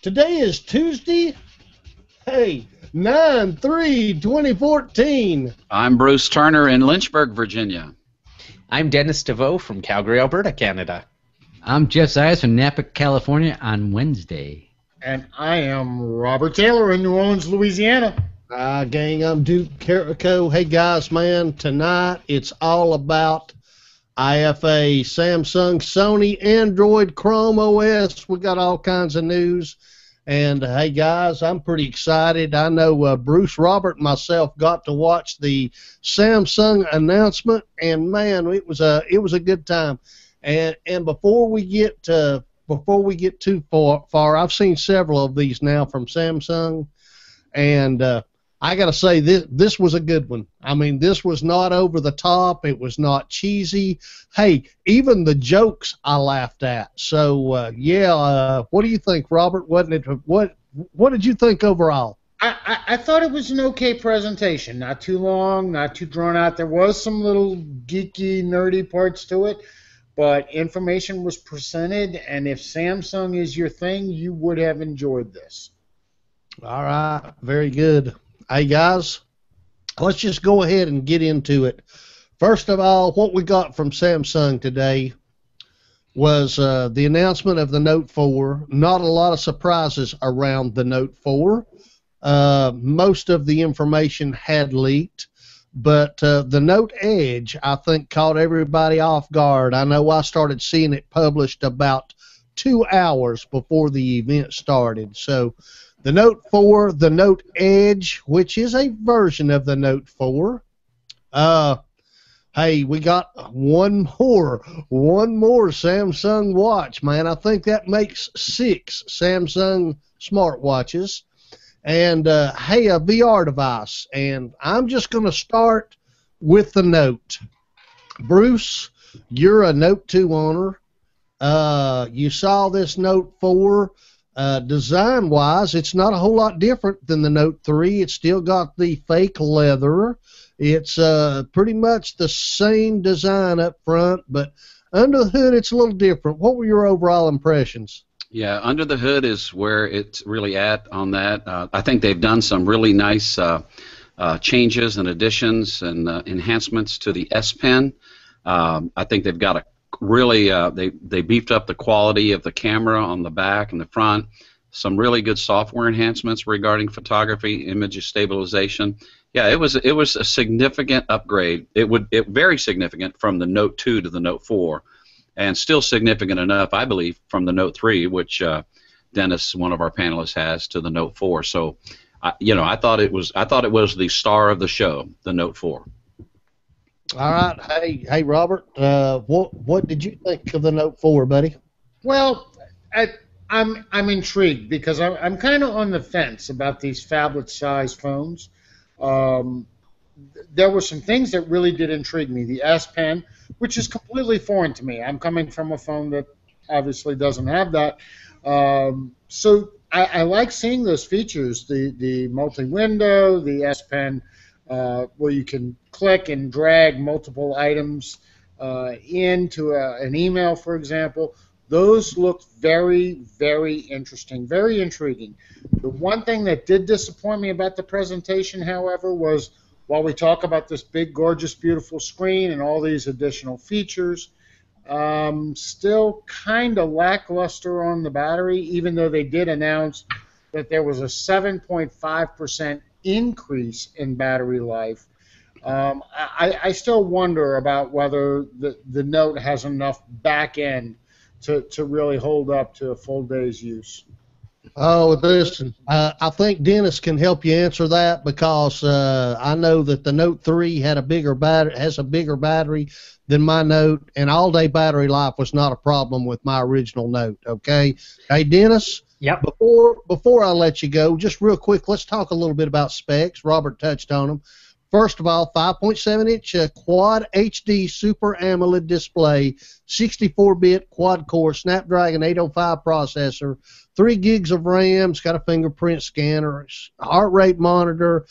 Today is Tuesday. Hey, 9/3/2014. I'm Bruce Turner in Lynchburg, Virginia. I'm Dennis DeVoe from Calgary, Alberta, Canada. I'm Jeff Zayas from Napa, California on Wednesday. And I am Robert Taylor in New Orleans, Louisiana. Gang, I'm Duke Carrico. Hey, guys, man, tonight it's all about IFA, Samsung, Sony, Android, Chrome OS. We got all kinds of news. And, hey, guys, I'm pretty excited. I know Bruce, Robert, and myself got to watch the Samsung announcement, and, man, it was a good time. And before we get too far, I've seen several of these now from Samsung, and I got to say this was a good one. I mean, this was not over the top. It was not cheesy. Hey, even the jokes I laughed at. So what do you think, Robert? What did you think overall? I thought it was an okay presentation. Not too long, not too drawn out. There was some little geeky, nerdy parts to it, but information was presented, and if Samsung is your thing, you would have enjoyed this. All right, very good. Hey, guys, let's just go ahead and get into it. First of all, what we got from Samsung today was the announcement of the Note 4. Not a lot of surprises around the Note 4. Most of the information had leaked, but the Note Edge, I think, caught everybody off guard. I know I started seeing it published about 2 hours before the event started. So the Note 4, the Note Edge, which is a version of the Note 4. Hey, we got one more Samsung watch, man. I think that makes 6 Samsung smartwatches. And, hey, a VR device. And I'm just going to start with the Note. Bruce, you're a Note 2 owner. You saw this Note 4. Design-wise, it's not a whole lot different than the Note 3. It's still got the fake leather. It's pretty much the same design up front, but under the hood, it's a little different. What were your overall impressions? Yeah, under the hood is where it's really at on that. I think they've done some really nice changes and additions and enhancements to the S Pen. I think they've got a really they beefed up the quality of the camera on the back and the front. Some really good software enhancements regarding photography, image stabilization. Yeah, it was a significant upgrade. It very significant from the Note 2 to the Note 4, and still significant enough, I believe, from the Note 3, which Dennis, one of our panelists, has, to the Note 4. So, I thought it was the star of the show, the Note 4. All right, hey, Robert, what did you think of the Note 4, buddy? Well, I'm intrigued because I'm kind of on the fence about these phablet-sized phones. There were some things that really did intrigue me. The S Pen, which is completely foreign to me. I'm coming from a phone that obviously doesn't have that. So I like seeing those features, the multi-window, the S Pen, where you can click and drag multiple items into an email, for example. Those look very, very interesting, very intriguing. The one thing that did disappoint me about the presentation, however, was while we talk about this big, gorgeous, beautiful screen and all these additional features, still kind of lackluster on the battery, even though they did announce that there was a 7.5% increase in battery life. I still wonder about whether the Note has enough back end to really hold up to a full day's use. Oh, listen, I think Dennis can help you answer that because I know that the Note 3 has a bigger battery than my Note, and all-day battery life was not a problem with my original Note, okay? Hey, Dennis? Yep. Before I let you go, just real quick, let's talk a little bit about specs. Robert touched on them. First of all, 5.7-inch Quad HD Super AMOLED display, 64-bit quad-core Snapdragon 805 processor, 3 gigs of RAM, it's got a fingerprint scanner, heart rate monitor,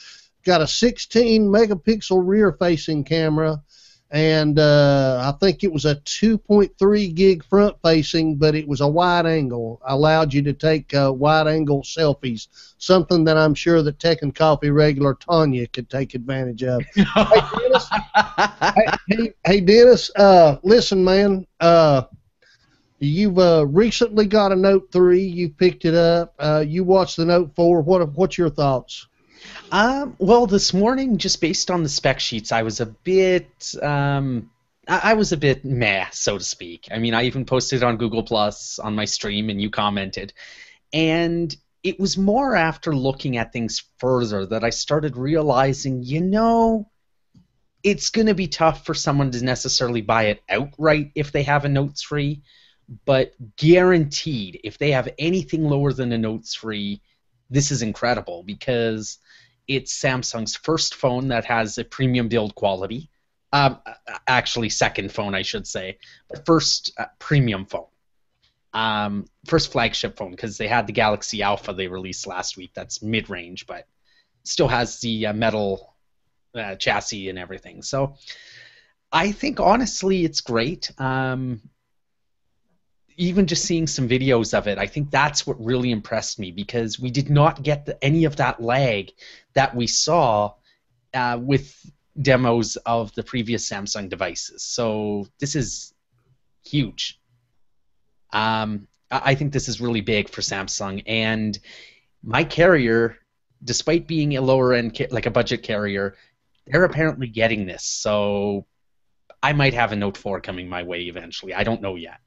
got a 16-megapixel rear-facing camera, and I think it was a 2.3 gig front facing, but it was a wide angle. Allowed you to take wide angle selfies, something that I'm sure that Tech and Coffee regular Tanya could take advantage of. Hey Dennis, hey Dennis, listen man, you've recently got a Note 3. You picked it up. You watched the Note 4. What's your thoughts? Well, this morning, just based on the spec sheets, I was a bit, I was a bit meh, so to speak. I mean, I even posted it on Google Plus on my stream, and you commented. And it was more after looking at things further that I started realizing, it's going to be tough for someone to necessarily buy it outright if they have a Note 3, but guaranteed, if they have anything lower than a Note 3, this is incredible because it's Samsung's first phone that has a premium build quality. Actually, second phone, I should say, but first premium phone. First flagship phone, because they had the Galaxy Alpha they released last week. That's mid-range, but still has the metal chassis and everything. So I think, honestly, it's great. Even just seeing some videos of it, I think that's what really impressed me because we did not get any of that lag that we saw with demos of the previous Samsung devices. So this is huge. I think this is really big for Samsung, and my carrier, despite being a lower end, like a budget carrier, they're apparently getting this. So I might have a Note 4 coming my way eventually. I don't know yet.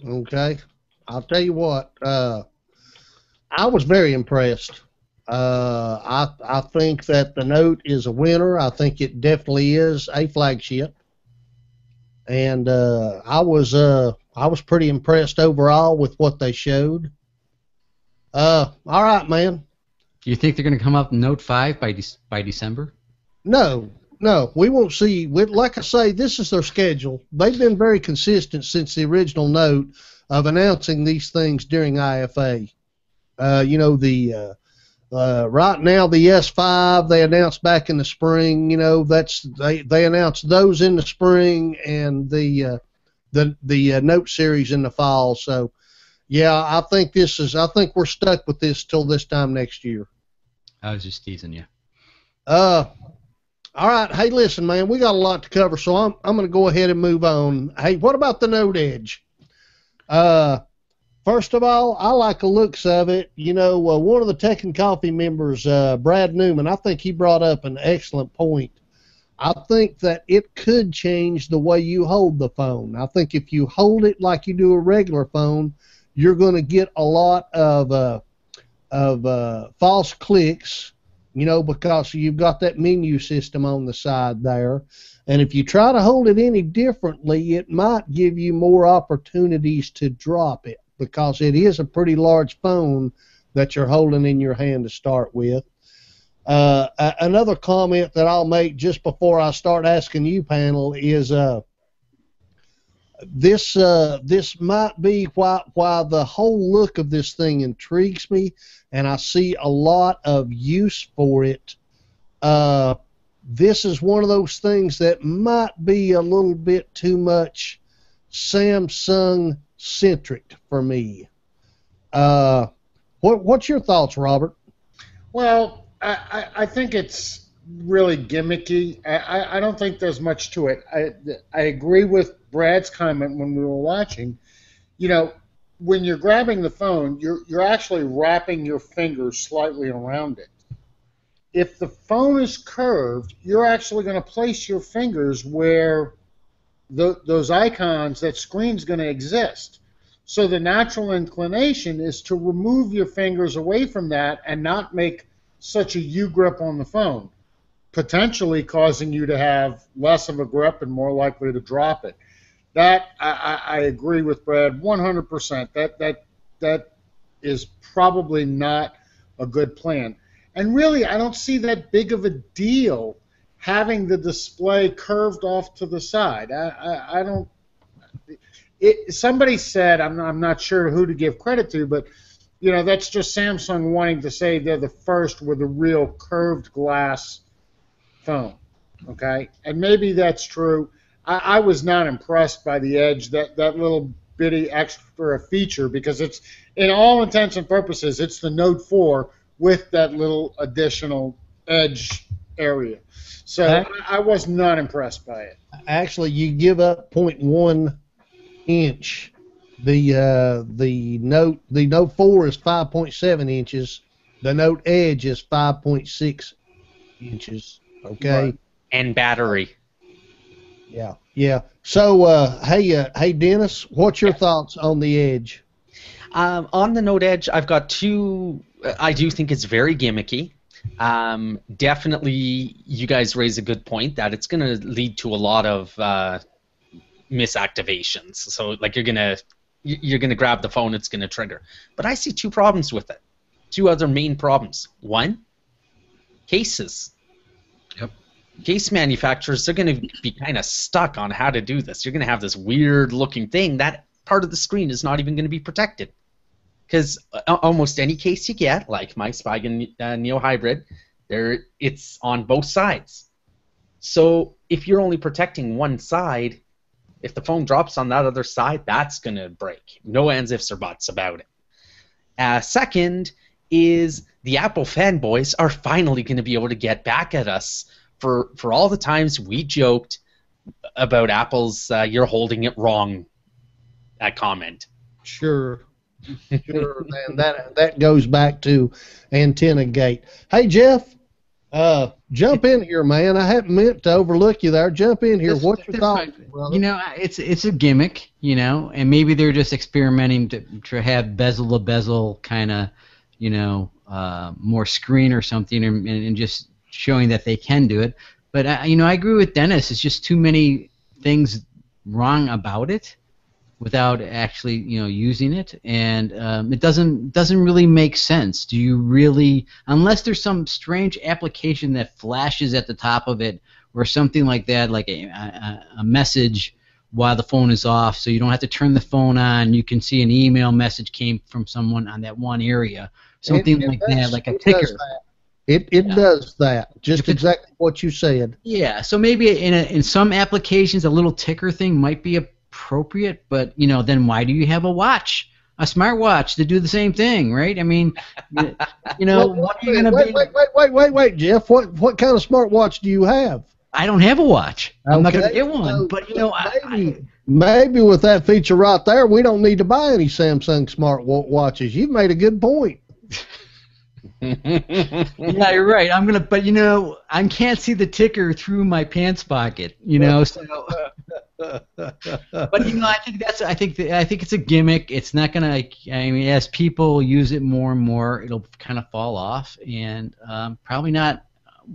Okay, I'll tell you what. I was very impressed. I think that the Note is a winner. I think it definitely is a flagship, and I was pretty impressed overall with what they showed. All right, man. Do you think they're going to come up with Note 5 by December? No, we won't see. Like I say, this is their schedule. They've been very consistent since the original Note of announcing these things during IFA. Right now the S5 they announced back in the spring. They announced those in the spring and the Note series in the fall. So yeah, I think we're stuck with this till this time next year. I was just teasing you. All right, hey, listen, man, we got a lot to cover, so I'm going to go ahead and move on. Hey, what about the Note Edge? First of all, I like the looks of it. One of the Tech and Coffee members, Brad Newman, I think he brought up an excellent point. I think that it could change the way you hold the phone. I think if you hold it like you do a regular phone, you're going to get a lot of false clicks. Because you've got that menu system on the side there. And if you try to hold it any differently, it might give you more opportunities to drop it because it is a pretty large phone that you're holding in your hand to start with. Another comment that I'll make just before I start asking you, panel, is this might be why the whole look of this thing intrigues me, and I see a lot of use for it. This is one of those things that might be a little bit too much Samsung-centric for me. What's your thoughts, Robert? Well, I think it's really gimmicky. I don't think there's much to it. I agree with Brad's comment when we were watching. When you're grabbing the phone, you're actually wrapping your fingers slightly around it. If the phone is curved, you're actually going to place your fingers where those icons, that screen's going to exist. So the natural inclination is to remove your fingers away from that and not make such a U-grip on the phone, potentially causing you to have less of a grip and more likely to drop it. That I agree with Brad 100%. That is probably not a good plan. And really, I don't see that big of a deal having the display curved off to the side. I don't. Somebody said, I'm not sure who to give credit to, but that's just Samsung wanting to say they're the first with a real curved glass phone. Okay, and maybe that's true. I was not impressed by the Edge, that little bitty extra feature, because it's, in all intents and purposes, it's the Note 4 with that little additional Edge area. So I was not impressed by it. Actually, you give up .1 inch. The Note 4 is 5.7 inches. The Note Edge is 5.6 inches. Okay. Right. And battery. Yeah. So, hey, Dennis, what's your thoughts on the Edge? On the Note Edge, I've got two. I do think it's very gimmicky. Definitely, you guys raise a good point that it's going to lead to a lot of misactivations. So, like, you're gonna grab the phone, it's going to trigger. But I see two problems with it. Two other main problems. One, cases. Yep. Case manufacturers, they're going to be kind of stuck on how to do this. You're going to have this weird-looking thing. That part of the screen is not even going to be protected. Because almost any case you get, like my Spigen Neo Hybrid, it's on both sides. So if you're only protecting one side, if the phone drops on that other side, that's going to break. No ands, ifs, or buts about it. Second is the Apple fanboys are finally going to be able to get back at us for all the times we joked about Apple's "you're holding it wrong" comment. Sure, and that goes back to Antenna Gate. Hey, Jeff, jump in here, man. I haven't meant to overlook you there. Jump in here. What's your thoughts, brother? You know, it's a gimmick, you know, and maybe they're just experimenting to have bezel-to-bezel kind of, you know, more screen or something, and just showing that they can do it. But you know, I agree with Dennis. It's just too many things wrong about it without actually, you know, using it, and it doesn't really make sense. Do you really, unless there's some strange application that flashes at the top of it or something like that, like a message while the phone is off, so you don't have to turn the phone on. You can see an email message came from someone on that one area, something like that, like a ticker. It does that, just exactly what you said. Yeah, so maybe in some applications a little ticker thing might be appropriate, but you know, then why do you have a watch, a smartwatch, to do the same thing, right? I mean, you know, what are you gonna be? Wait, Jeff. What kind of smartwatch do you have? I don't have a watch. I'm not gonna Okay, get one, so but you know, maybe with that feature right there, we don't need to buy any Samsung smart watches. You've made a good point. yeah, you're right. But you know, I can't see the ticker through my pants pocket. You know, so. But you know, I think it's a gimmick. It's not gonna. I mean, as people use it more and more, it'll kind of fall off, and probably not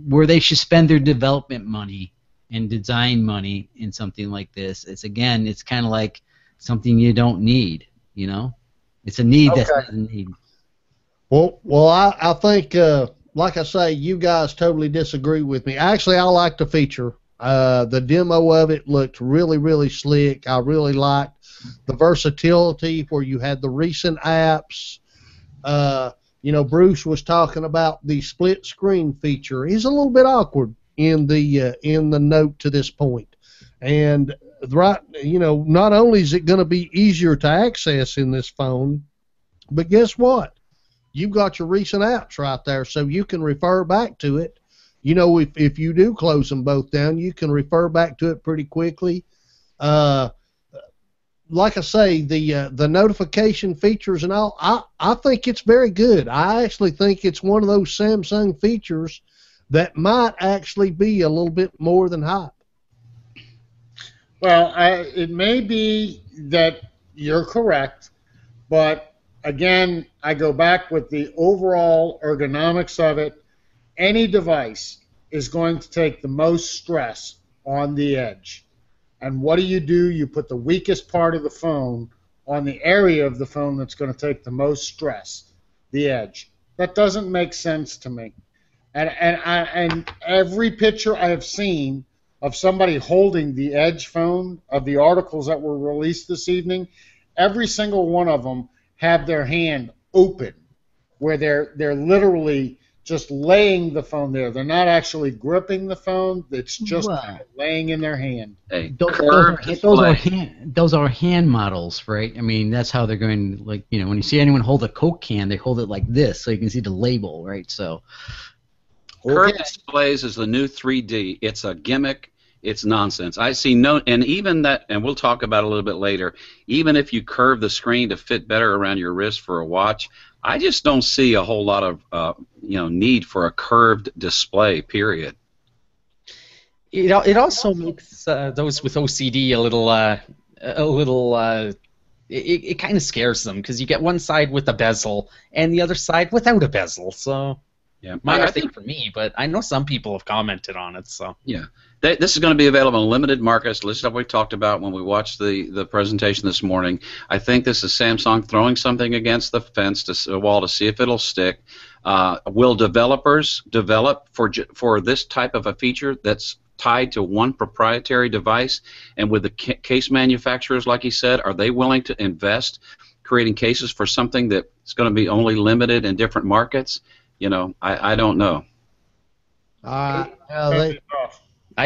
where they should spend their development money and design money in something like this. It's kind of like something you don't need. You know, it's a need that's not a need. Well, I think, like I say, you guys totally disagree with me. Actually, I like the feature. The demo of it looked really, really slick. I really liked the versatility where you had the recent apps. You know, Bruce was talking about the split screen feature. It's a little bit awkward in the Note to this point. And right, you know, not only is it going to be easier to access in this phone, but guess what? You've got your recent apps right there, so you can refer back to it. You know, if you do close them both down, you can refer back to it pretty quickly. Like I say, the notification features and all, I think it's very good. I actually think it's one of those Samsung features that might actually be a little bit more than hype. Well, it may be that you're correct, but again, I go back with the overall ergonomics of it. Any device is going to take the most stress on the edge. And what do? You put the weakest part of the phone on the area of the phone that's going to take the most stress, the edge. That doesn't make sense to me. And every picture I have seen of somebody holding the Edge phone, of the articles that were released this evening, every single one of them have their hand open, where they're literally just laying the phone there. They're not actually gripping the phone. It's just Well, laying in their hand. A those curved display. those are hand models, right? I mean, that's how they're going to, like, when you see anyone hold a Coke can, they hold it like this so you can see the label, right? So Curved displays is the new 3D. It's a gimmick. It's nonsense. I see no, and even that, and we'll talk about it a little bit later. Even if you curve the screen to fit better around your wrist for a watch, I just don't see a whole lot of need for a curved display. Period. It also makes those with OCD it kind of scares them because you get one side with a bezel and the other side without a bezel. So Yeah, I think for me, but I know some people have commented on it. So yeah, this is going to be available in limited markets. This is what we talked about when we watched the presentation this morning. I think this is Samsung throwing something against the fence, to a wall, to see if it'll stick. Will developers develop for this type of a feature that's tied to one proprietary device? And with the case manufacturers, like he said, are they willing to invest creating cases for something that's going to be only limited in different markets? I don't know. I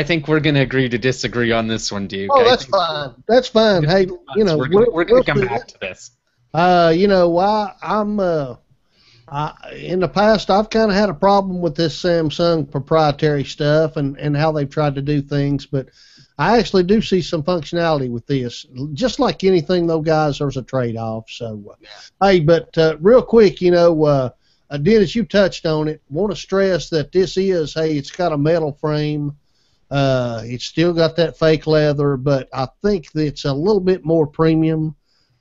think we're going to agree to disagree on this one, Duke. Oh, that's fine. That's fine. Hey, we're going to come back to this. I'm in the past, I've kind of had a problem with this Samsung proprietary stuff and how they've tried to do things, but I actually do see some functionality with this. Just like anything, though, guys, there's a trade-off. So, hey, but real quick, Dennis, you touched on it. Want to stress that this is, it's got a metal frame. It's still got that fake leather, but I think that it's a little bit more premium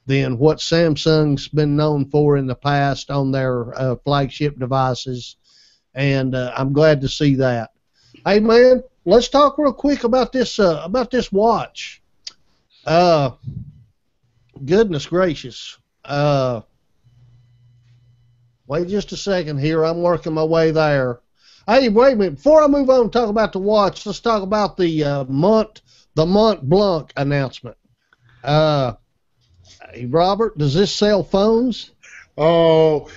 than what Samsung's been known for in the past on their flagship devices, and I'm glad to see that. Hey, man, let's talk real quick about this watch. Goodness gracious. Wait just a second here. I'm working my way there. Hey, wait a minute. Before I move on and talk about the watch, let's talk about the Mont Blanc announcement. Hey, Robert, does this sell phones? Oh,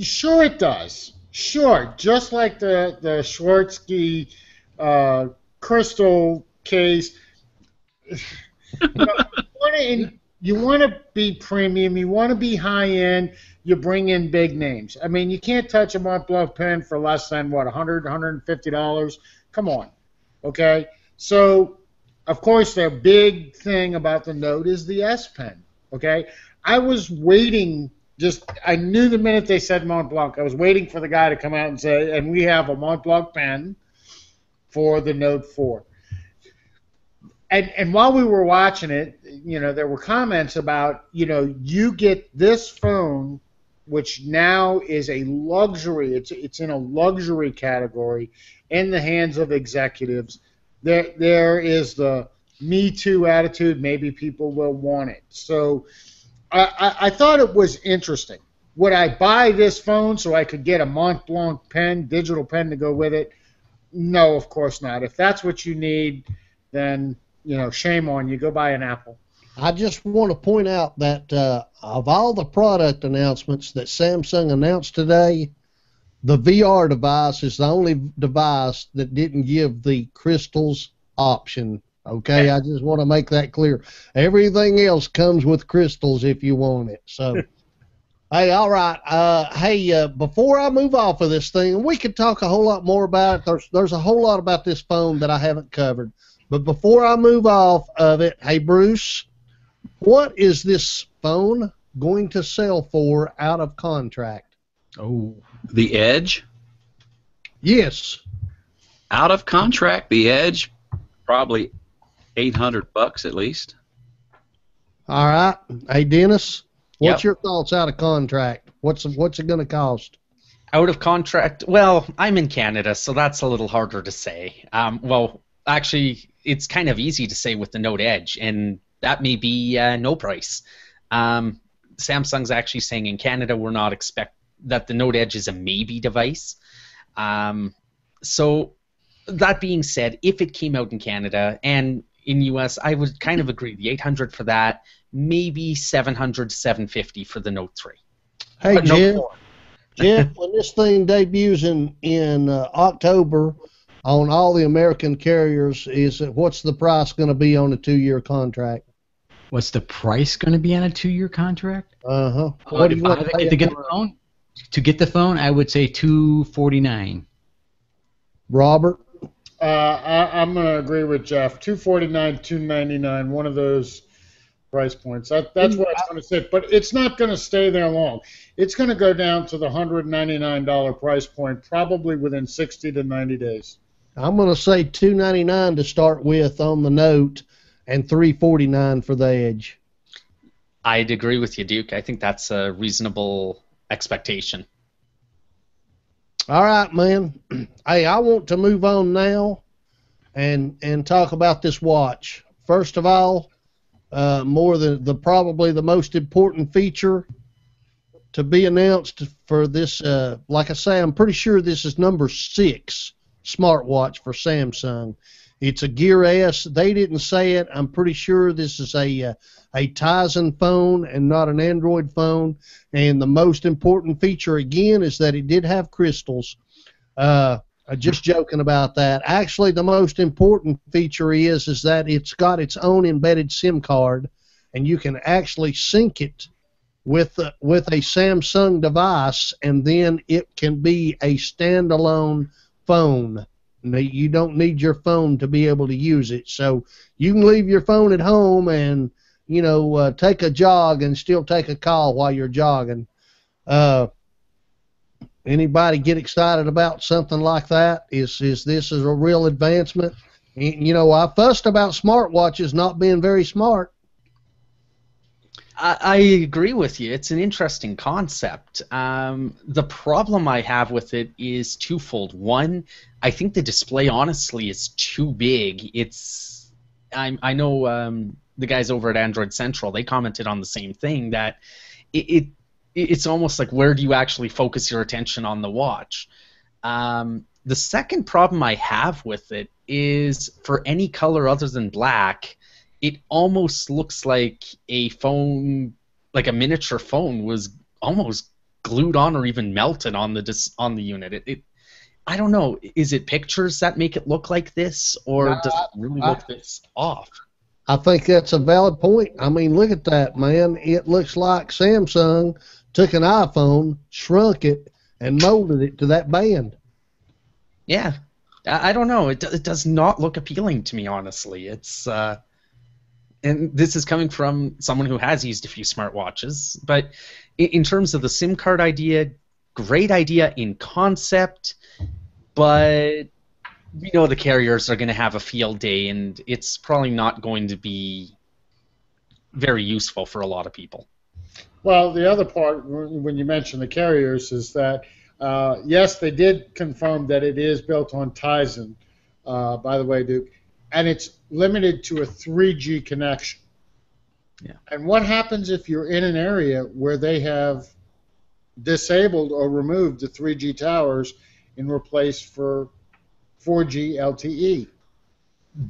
sure it does. Sure, just like the Swarovski crystal case. You want to be premium. You want to be high end. You bring in big names. I mean, you can't touch a Mont Blanc pen for less than what, $100, $150. Come on, okay? So, of course, the big thing about the Note is the S Pen. Okay, I was waiting. I knew the minute they said Mont Blanc, I was waiting for the guy to come out and say, "And we have a Mont Blanc pen for the Note 4." And while we were watching it, there were comments about, you get this phone, which now is a luxury. It's in a luxury category in the hands of executives. There is the Me Too attitude. Maybe people will want it. So I thought it was interesting. Would I buy this phone so I could get a Mont Blanc pen, digital pen to go with it? No, of course not. If that's what you need, then shame on you. Go buy an Apple. I just want to point out that of all the product announcements that Samsung announced today, the VR device is the only device that didn't give the crystals option. Okay, I just want to make that clear. Everything else comes with crystals if you want it. So, hey, all right. Before I move off of this thing, we could talk a whole lot more about it. There's a whole lot about this phone that I haven't covered. But before I move off of it, hey, Bruce, what is this phone going to sell for out of contract? Oh, the Edge? Yes. Out of contract, the Edge, probably $800 at least. All right. Hey, Dennis, what's your thoughts out of contract? What's it going to cost? Out of contract? Well, I'm in Canada, so that's a little harder to say. Actually, it's kind of easy to say with the Note Edge, and that may be no price. Samsung's actually saying in Canada we're not that the Note Edge is a maybe device. So that being said, if it came out in Canada and in US, I would kind of agree. The $800 for that, maybe $700, $750 for the Note 3. Hey, Jim. Jeff, when this thing debuts in October on all the American carriers, what's the price going to be on a 2-year contract? What's the price going to be on a 2-year contract? What do you want to get the phone? To get the phone, I would say $249. Robert? I'm going to agree with Jeff. $249, $299, one of those price points. That's where it's going to sit. But it's not going to stay there long. It's going to go down to the $199 price point probably within 60 to 90 days. I'm going to say $299 to start with on the Note and $349 for the Edge. I'd agree with you, Duke. I think that's a reasonable expectation. All right, man. Hey, I want to move on now and talk about this watch. First of all, probably the most important feature to be announced for this. Like I say, I'm pretty sure this is number 6 smartwatch for Samsung. It's a Gear S. They didn't say it. I'm pretty sure this is a Tizen phone and not an Android phone. And the most important feature, again, is that it did have crystals. Just joking about that. Actually, the most important feature is that it's got its own embedded SIM card, and you can actually sync it with a Samsung device, and then it can be a standalone phone. You don't need your phone to be able to use it. So you can leave your phone at home and, take a jog and still take a call while you're jogging. Anybody get excited about something like that? Is this a real advancement? I fussed about smartwatches not being very smart. I agree with you. It's an interesting concept. The problem I have with it is twofold. One, I think the display honestly is too big. I know the guys over at Android Central, they commented on the same thing, that it's almost like, where do you actually focus your attention on the watch? The second problem I have with it is, for any color other than black, it almost looks like a phone, like a miniature phone was almost glued on or even melted on the unit. I don't know. Is it pictures that make it look like this, or does it really look this off? I think that's a valid point. I mean, look at that, man. It looks like Samsung took an iPhone, shrunk it, and molded it to that band. Yeah. I don't know. It does not look appealing to me, honestly. It's and this is coming from someone who has used a few smartwatches. But in terms of the SIM card idea, great idea in concept, but we know the carriers are going to have a field day, and it's probably not going to be very useful for a lot of people. Well, the other part, when you mention the carriers, is that, yes, they did confirm that it is built on Tizen, by the way, Duke, and it's limited to a 3G connection. Yeah. And what happens if you're in an area where they have disabled or removed the 3G towers and replaced for 4G LTE?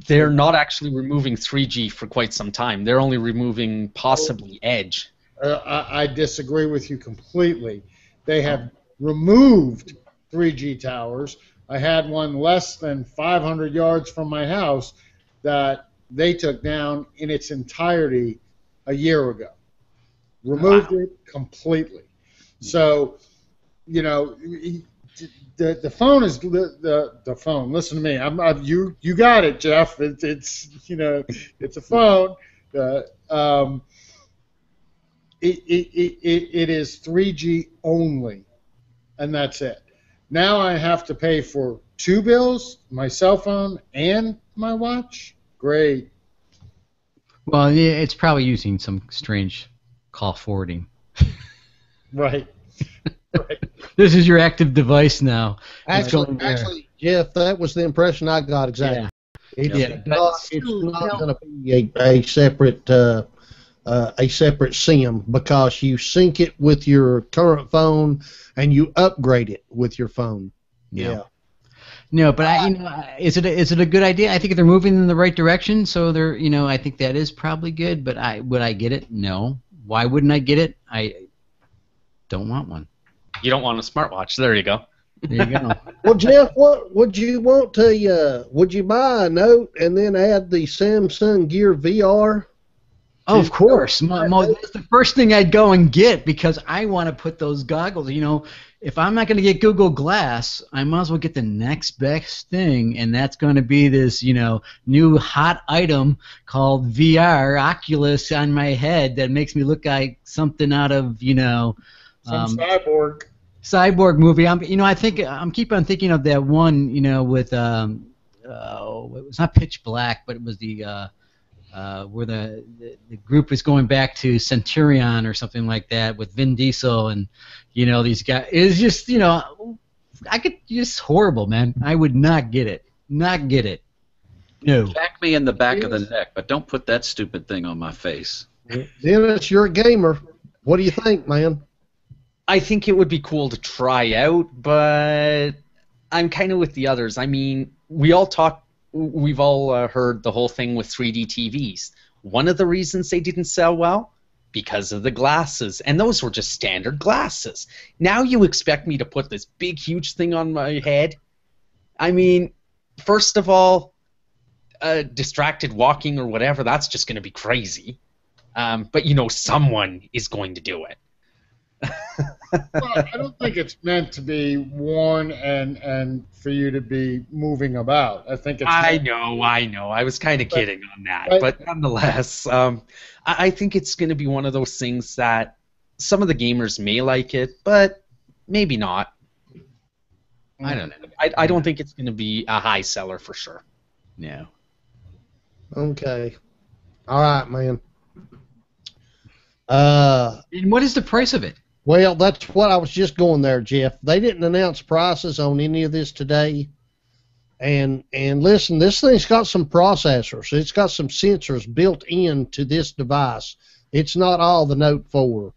They're not actually removing 3G for quite some time. They're only removing possibly Edge. I disagree with you completely. They have removed 3G towers. I had one less than 500 yards from my house that they took down in its entirety a year ago. Removed it completely. So, the phone is the phone. Listen to me. You got it, Jeff. It's a phone. It is 3G only, and that's it. Now I have to pay for 2 bills, my cell phone and my watch? Great. Well, yeah, it's probably using some strange call forwarding. Right. This is your active device now. Actually, Jeff, that was the impression I got exactly. Yeah. It's not going to be a separate SIM, because you sync it with your current phone and you upgrade it with your phone. Yeah. No, but is it a good idea? I think they're moving in the right direction, so they're I think that is probably good. But would I get it? No. Why wouldn't I get it? I don't want one. You don't want a smartwatch. There you go. There you go. Well, Jeff, what would you want to? Would you buy a Note and then add the Samsung Gear VR? Oh, of course. That's the first thing I'd go and get because I want to put those goggles. You know, if I'm not going to get Google Glass, I might as well get the next best thing, and that's going to be this, you know, new hot item called VR Oculus on my head that makes me look like something out of, you know, Some cyborg movie. I keep on thinking of that one, you know, with it was not Pitch Black, but it was the where the group is going back to Centurion or something like that with Vin Diesel and, you know, these guys. It's just, you know, just horrible, man. I would not get it. Not get it. No. Jack me in the back of the neck, but don't put that stupid thing on my face. Dennis, you're a gamer. What do you think, man? I think it would be cool to try out, but I'm kind of with the others. I mean, we've all heard the whole thing with 3D TVs. One of the reasons they didn't sell well? Because of the glasses. And those were just standard glasses. Now you expect me to put this big, huge thing on my head? I mean, first of all, distracted walking or whatever, that's just going to be crazy. But, you know, someone is going to do it. Well, I don't think it's meant to be worn and for you to be moving about. I think it's. I know. I was kind of kidding on that, but nonetheless, I think it's going to be one of those things that some of the gamers may like it, but maybe not. I don't know. I don't think it's going to be a high seller for sure. No. Okay. All right, man. And what is the price of it? Well, that's what I was just going there, Jeff. They didn't announce prices on any of this today. And listen, this thing's got some processors. It's got some sensors built into this device. It's not all the Note 4.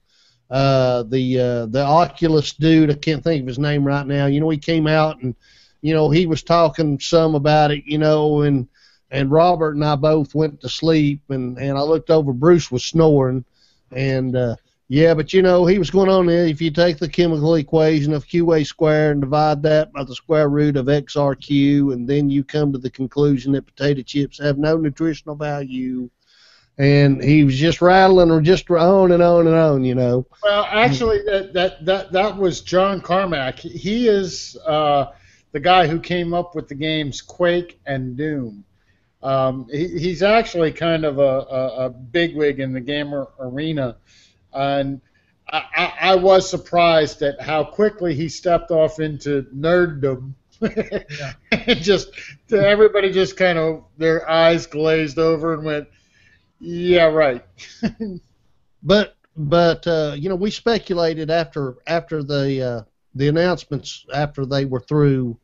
The Oculus dude, I can't think of his name right now. You know, he came out and, you know, he was talking some about it, you know, and Robert and I both went to sleep, and I looked over, Bruce was snoring, and yeah, but you know, he was going on there, if you take the chemical equation of QA squared and divide that by the square root of XRQ, and then you come to the conclusion that potato chips have no nutritional value. And he was just rattling or just on and on and on, you know. Well, actually, that was John Carmack. He is the guy who came up with the games Quake and Doom. He's actually kind of a bigwig in the gamer arena. And I was surprised at how quickly he stepped off into nerddom. And just everybody just kind of their eyes glazed over and went, yeah, right. but you know, we speculated after the announcements, after they were through,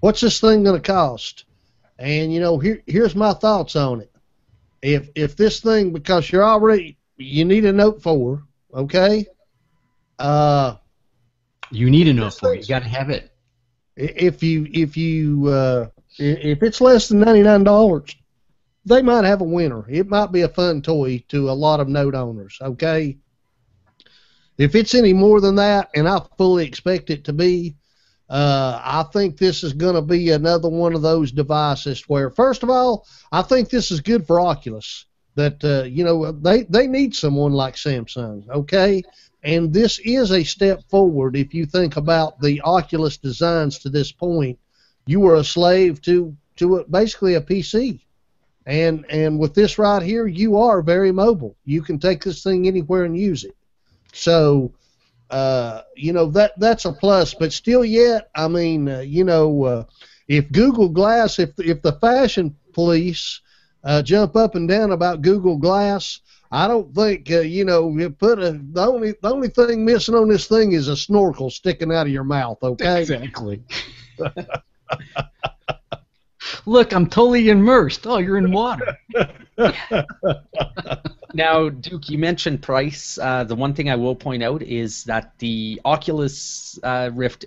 what's this thing going to cost? And you know, here's my thoughts on it. If this thing, because you need a Note 4, okay? You need a Note 4. You got to have it. If it's less than $99, they might have a winner. It might be a fun toy to a lot of Note owners, okay? If it's any more than that, and I fully expect it to be, I think this is going to be another one of those devices where, first of all, I think this is good for Oculus. That you know, they need someone like Samsung, okay? And this is a step forward. If you think about the Oculus designs to this point, you were a slave to basically a PC, and with this right here, you are very mobile. You can take this thing anywhere and use it. So you know, that's a plus. But still, yet, I mean, you know, if Google Glass, if the fashion police jump up and down about Google Glass, I don't think you know, you the only thing missing on this thing is a snorkel sticking out of your mouth. Okay. Exactly. Look, I'm totally immersed. Oh, you're in water. Now, Duke, you mentioned price. The one thing I will point out is that the Oculus Rift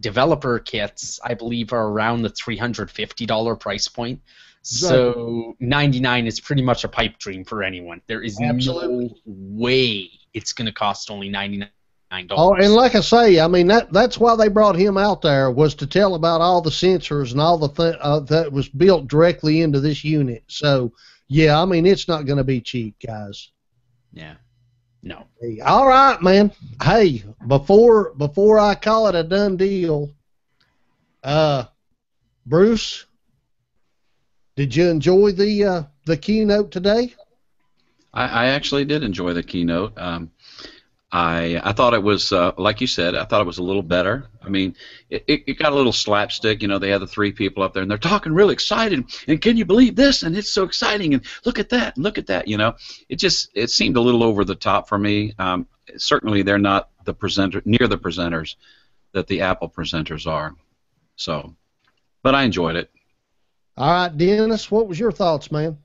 developer kits, I believe, are around the $350 price point. So $99 is pretty much a pipe dream for anyone. There is no way it's going to cost only $99. $9. Oh, and like I say, I mean that's why they brought him out there, was to tell about all the sensors and all the that was built directly into this unit. So yeah, I mean it's not going to be cheap, guys. Yeah. No. Hey, all right, man. Hey, before I call it a done deal, Bruce, did you enjoy the keynote today? I actually did enjoy the keynote. I thought it was, like you said, I thought it was a little better. I mean, it got a little slapstick. You know, they had the three people up there, and they're talking really excited. And can you believe this? And it's so exciting. And look at that. And look at that. You know, it seemed a little over the top for me. Certainly, they're not the near the presenters that the Apple presenters are. So, but I enjoyed it. All right, Dennis, what was your thoughts, man?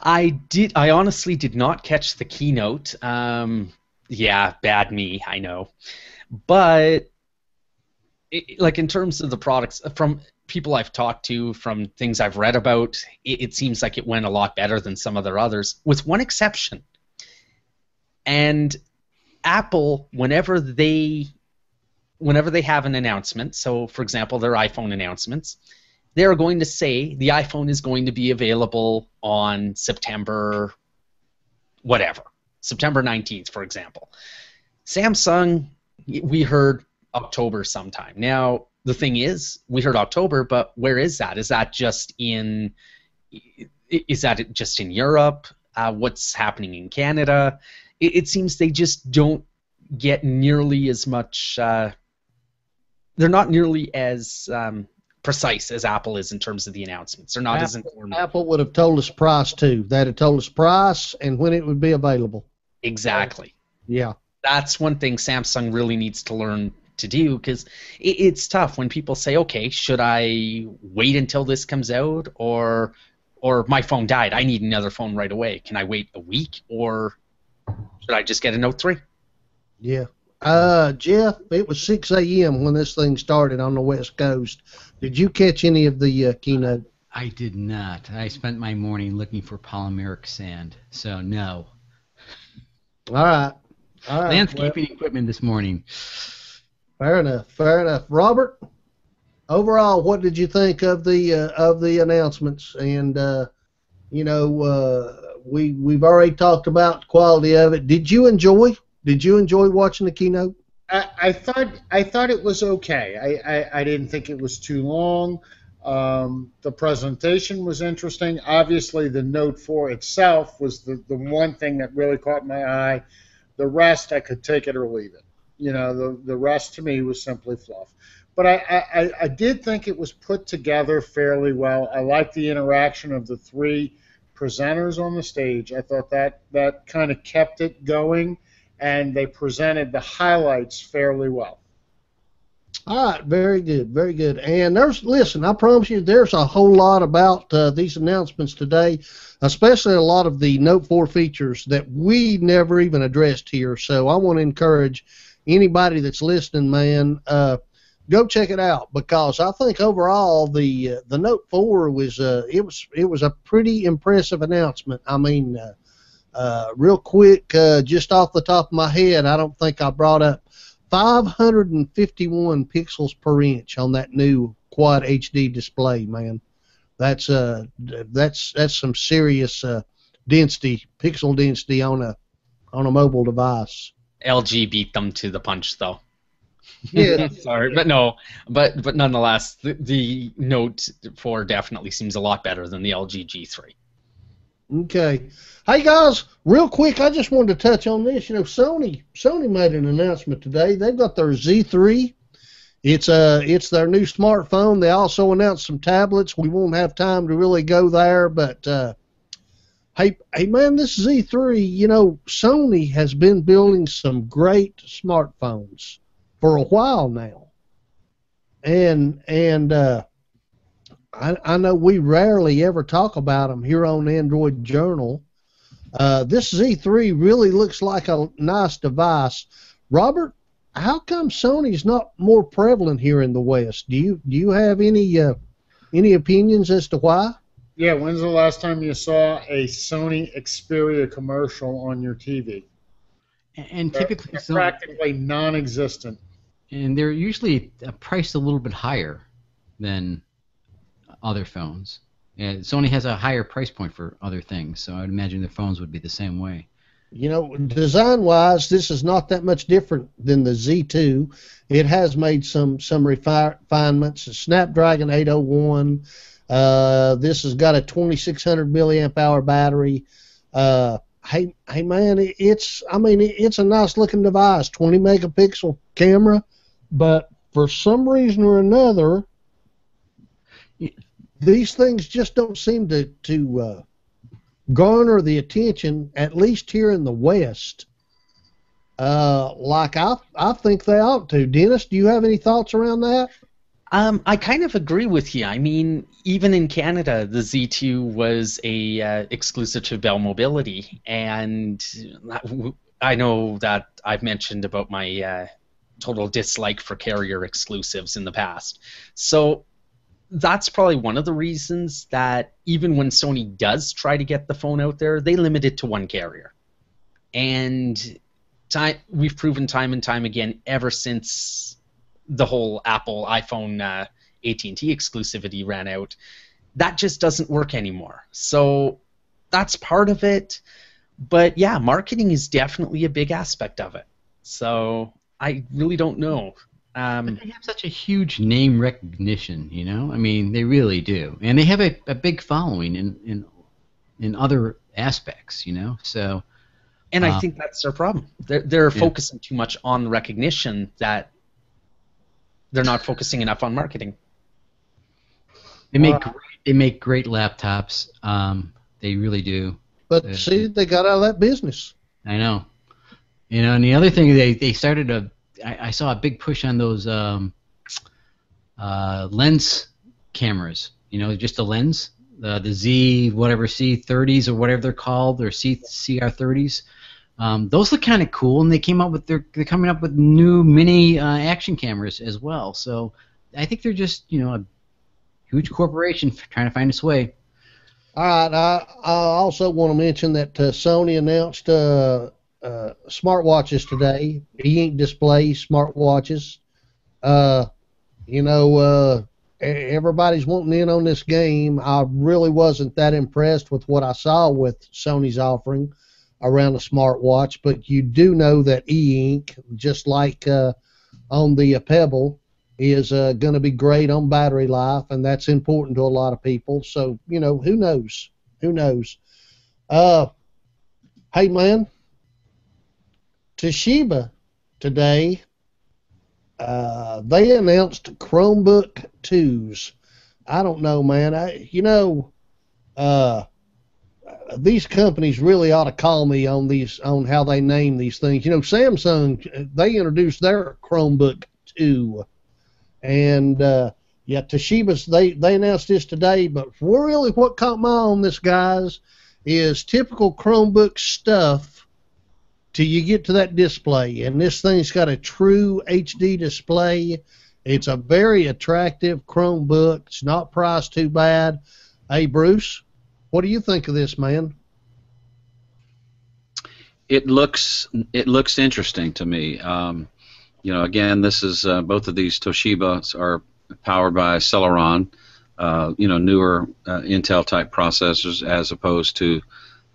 I honestly did not catch the keynote. Yeah, bad me, I know. But like in terms of the products, from people I've talked to, from things I've read about, it seems like it went a lot better than some of their others, with one exception. And Apple, whenever they have an announcement, so for example, their iPhone announcements, they're going to say the iPhone is going to be available on September whatever. September 19th, for example. Samsung, we heard October sometime. Now, the thing is, we heard October, but where is that? Is that just in Europe? What's happening in Canada? It seems they just don't get nearly as much. They're not nearly as precise as Apple is in terms of the announcements. They're not as informed. Apple would have told us price too. They'd have told us price and when it would be available. Exactly. Yeah. That's one thing Samsung really needs to learn to do, because it's tough when people say, okay, should I wait until this comes out, or my phone died, I need another phone right away. Can I wait a week, or should I just get a Note 3? Yeah. Jeff, it was 6 a.m. when this thing started on the West Coast. Did you catch any of the keynote? I did not. I spent my morning looking for polymeric sand, so no. All right. Landscaping equipment this morning. Fair enough. Robert, overall, what did you think of the announcements? And we've already talked about the quality of it. Did you enjoy watching the keynote? I thought it was okay. I didn't think it was too long. The presentation was interesting. Obviously, the Note 4 itself was the one thing that really caught my eye. The rest, I could take it or leave it. You know, the rest to me was simply fluff. But I did think it was put together fairly well. I liked the interaction of the three presenters on the stage. I thought that kind of kept it going, and they presented the highlights fairly well. All right, very good. And listen, I promise you, there's a whole lot about these announcements today, especially a lot of the Note 4 features that we never even addressed here. So I want to encourage anybody that's listening, man, go check it out, because I think overall the Note 4 was a pretty impressive announcement. I mean, real quick, just off the top of my head, I don't think I brought up 551 pixels per inch on that new Quad HD display, man. That's some serious pixel density on a mobile device. LG beat them to the punch, though. Yeah. Sorry, but no. But nonetheless, the Note 4 definitely seems a lot better than the LG G3. Okay. Hey guys, real quick, I just wanted to touch on this. You know, Sony made an announcement today. They've got their Z3. It's their new smartphone. They also announced some tablets. We won't have time to really go there, but hey man, this Z3, you know, Sony has been building some great smartphones for a while now. And I know we rarely ever talk about them here on Android Journal. This Z3 really looks like a nice device. Robert, how come Sony's not more prevalent here in the West? Do you have any opinions as to why? Yeah, when's the last time you saw a Sony Xperia commercial on your TV? And typically, They're practically non-existent. and they're usually priced a little bit higher than other phones. And Sony has a higher price point for other things, so I would imagine their phones would be the same way. You know, design-wise, this is not that much different than the Z2. It has made some refinements. The Snapdragon 801. This has got a 2600 milliamp hour battery. Hey man, it's a nice looking device. 20 megapixel camera, but for some reason or another, these things just don't seem to garner the attention, at least here in the West, like I think they ought to. Dennis, do you have any thoughts around that? I kind of agree with you. I mean, even in Canada, the Z2 was a exclusive to Bell Mobility, and I know that I've mentioned about my total dislike for carrier exclusives in the past. So that's probably one of the reasons that even when Sony does try to get the phone out there, they limit it to one carrier. And we've proven time and time again, ever since the whole Apple iPhone AT&T exclusivity ran out, that just doesn't work anymore. So that's part of it. But yeah, marketing is definitely a big aspect of it. So I really don't know. But they have such a huge name recognition, you know? I mean, they really do. And they have a big following in other aspects, you know? So, and I think that's their problem. They're focusing too much on recognition that they're not focusing enough on marketing. They make great laptops. They really do. But see, they got out of that business. I know. You know, and the other thing, they started I saw a big push on those lens cameras. You know, just the lens, the Z whatever C30s or whatever they're called, or CR30s. Those look kind of cool, and they're coming up with new mini action cameras as well. So I think they're just a huge corporation trying to find its way. All right. I also want to mention that Sony announced smartwatches today, e-ink display smartwatches. Everybody's wanting in on this game. I really wasn't that impressed with what I saw with Sony's offering around the smartwatch, but you do know that e-ink, just like on the Pebble, is going to be great on battery life, and that's important to a lot of people. So, who knows? Who knows? Hey, man, Toshiba today, they announced Chromebook 2s. I don't know, man. These companies really ought to call me on how they name these things. Samsung, they introduced their Chromebook 2, and Toshiba's they announced this today. But really, what caught my eye on this, guys, is typical Chromebook stuff till you get to that display, and this thing's got a true HD display. It's a very attractive Chromebook. It's not priced too bad. Hey, Bruce, what do you think of this, man? It looks interesting to me. Again, this is both of these Toshibas are powered by Celeron, newer Intel type processors as opposed to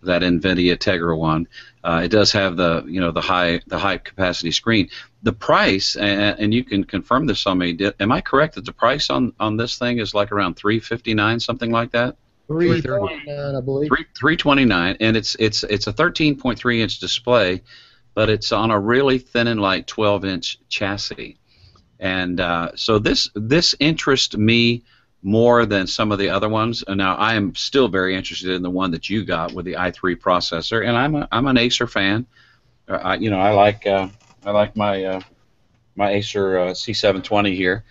that NVIDIA Tegra one. It does have the high capacity screen. The price, and you can confirm this on me. Am I correct that the price on this thing is like around $359, something like that? $329, I believe. $329, and it's a 13.3-inch display, but it's on a really thin and light 12-inch chassis, and so this interests me more than some of the other ones. And now I am still very interested in the one that you got with the i3 processor, and I'm an Acer fan. I like my Acer C720 here,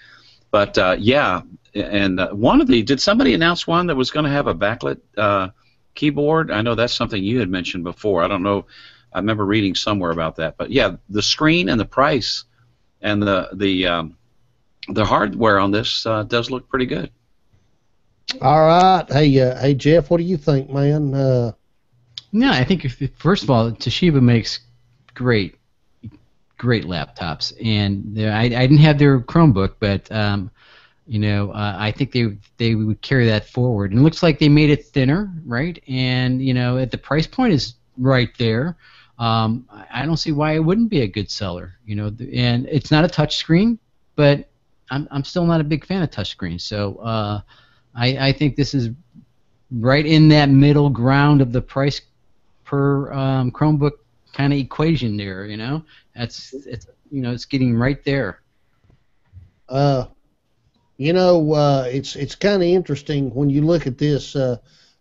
but and did somebody announce one that was going to have a backlit keyboard? I know that's something you had mentioned before. I don't know. I remember reading somewhere about that. But yeah, the screen and the price and the hardware on this does look pretty good. All right. Hey, Jeff, what do you think, man? No, I think first of all, Toshiba makes great laptops, and I didn't have their Chromebook, but I think they would carry that forward. And it looks like they made it thinner, right? And at the price point is right there. I don't see why it wouldn't be a good seller. And it's not a touch screen, but I'm still not a big fan of touch screens. So I think this is right in that middle ground of the price per Chromebook kind of equation there. It's getting right there. It's kind of interesting when you look at this.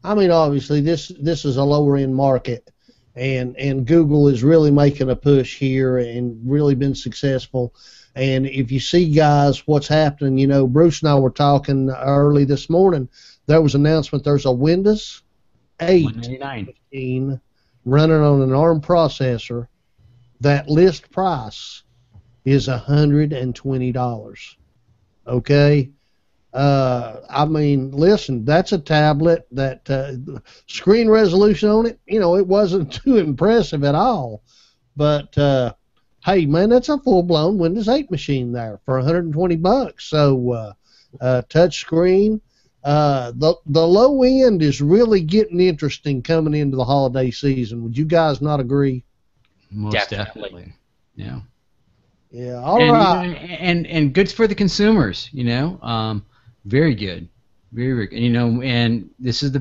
Obviously this is a lower end market, and Google is really making a push here and really been successful. And if you see, guys, what's happening, Bruce and I were talking early this morning. There was an announcement. There's a Windows 8 machine running on an ARM processor. That list price is $120. Okay. Listen, that's a tablet that screen resolution on it, it wasn't too impressive at all. But hey, man, that's a full-blown Windows 8 machine there for $120. So touch screen. The low end is really getting interesting coming into the holiday season. Would you guys not agree? Most definitely. Yeah. Yeah. All right. And good for the consumers. Very good. Very good. And this is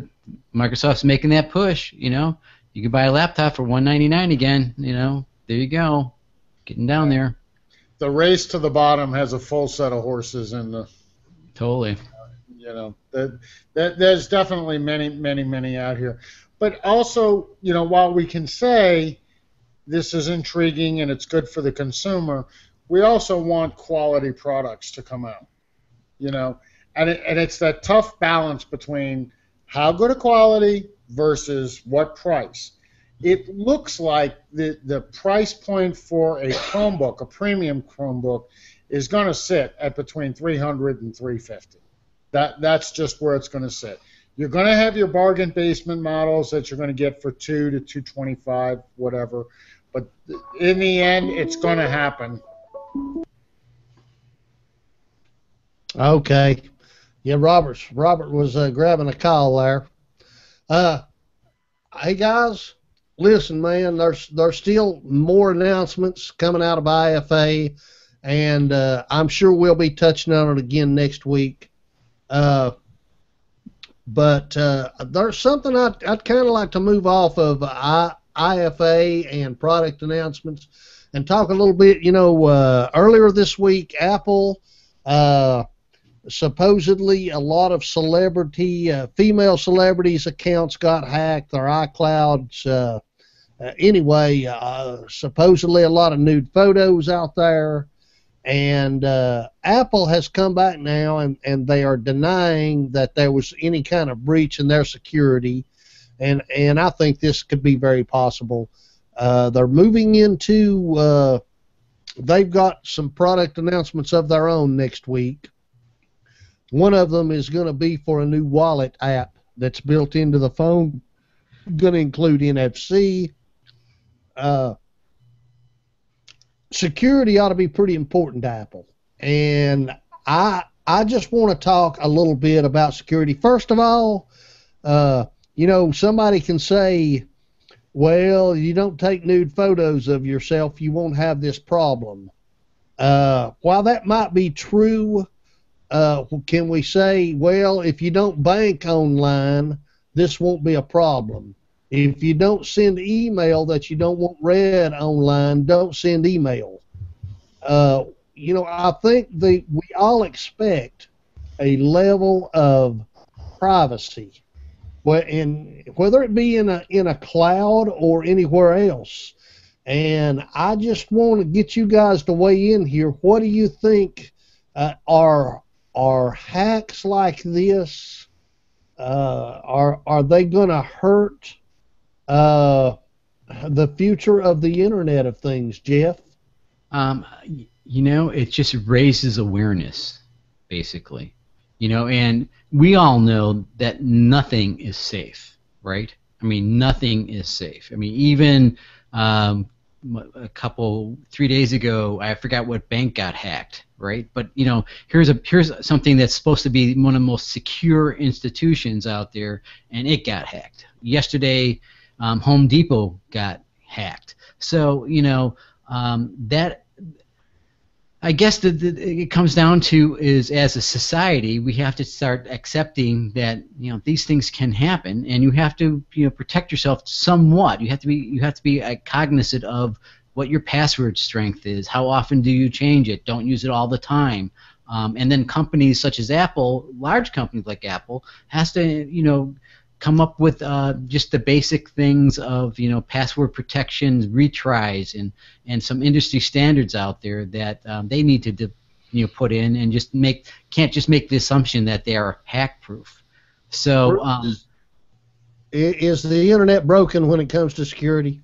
Microsoft's making that push. You can buy a laptop for $199 again. There you go. Getting down there. The race to the bottom has a full set of horses in the. Totally. There's definitely many out here. But also, while we can say this is intriguing and it's good for the consumer, we also want quality products to come out. And it's that tough balance between how good a quality versus what price. It looks like the price point for a Chromebook, a premium Chromebook, is going to sit at between $300 and $350. That's just where it's going to sit. You're going to have your bargain basement models that you're going to get for $200 to $225, whatever. But in the end, it's going to happen. Okay. Yeah, Robert was grabbing a call there. Hey guys, listen, man. There's still more announcements coming out of IFA, and I'm sure we'll be touching on it again next week. But there's something I'd kind of like to move off of IFA and product announcements and talk a little bit. Earlier this week, Apple. Supposedly a lot of female celebrities' accounts got hacked, their iClouds. Supposedly a lot of nude photos out there. And Apple has come back now, and they are denying that there was any kind of breach in their security. And I think this could be very possible. They're moving into, they've got some product announcements of their own next week. One of them is going to be for a new wallet app that's built into the phone, going to include NFC. Security ought to be pretty important to Apple. And I just want to talk a little bit about security. First of all, somebody can say, well, you don't take nude photos of yourself, you won't have this problem. While that might be true, can we say, well, if you don't bank online, this won't be a problem. If you don't send email that you don't want read online, don't send email. I think we all expect a level of privacy, whether it be in a cloud or anywhere else. And I just want to get you guys to weigh in here. What do you think are hacks like this? Are they going to hurt the future of the Internet of Things, Jeff? It just raises awareness, basically. And we all know that nothing is safe, right? Nothing is safe. Even 3 days ago, I forgot what bank got hacked, right? But here's something that's supposed to be one of the most secure institutions out there, and it got hacked. Yesterday, Home Depot got hacked. So that. I guess it comes down to is, as a society, we have to start accepting that these things can happen, and you have to protect yourself somewhat. You have to be cognizant of what your password strength is. How often do you change it? Don't use it all the time. And then companies such as Apple, large companies like Apple, has to come up with just the basic things of password protections, retries, and some industry standards out there that they need to put in, and can't just make the assumption that they are hack proof. So is the internet broken when it comes to security?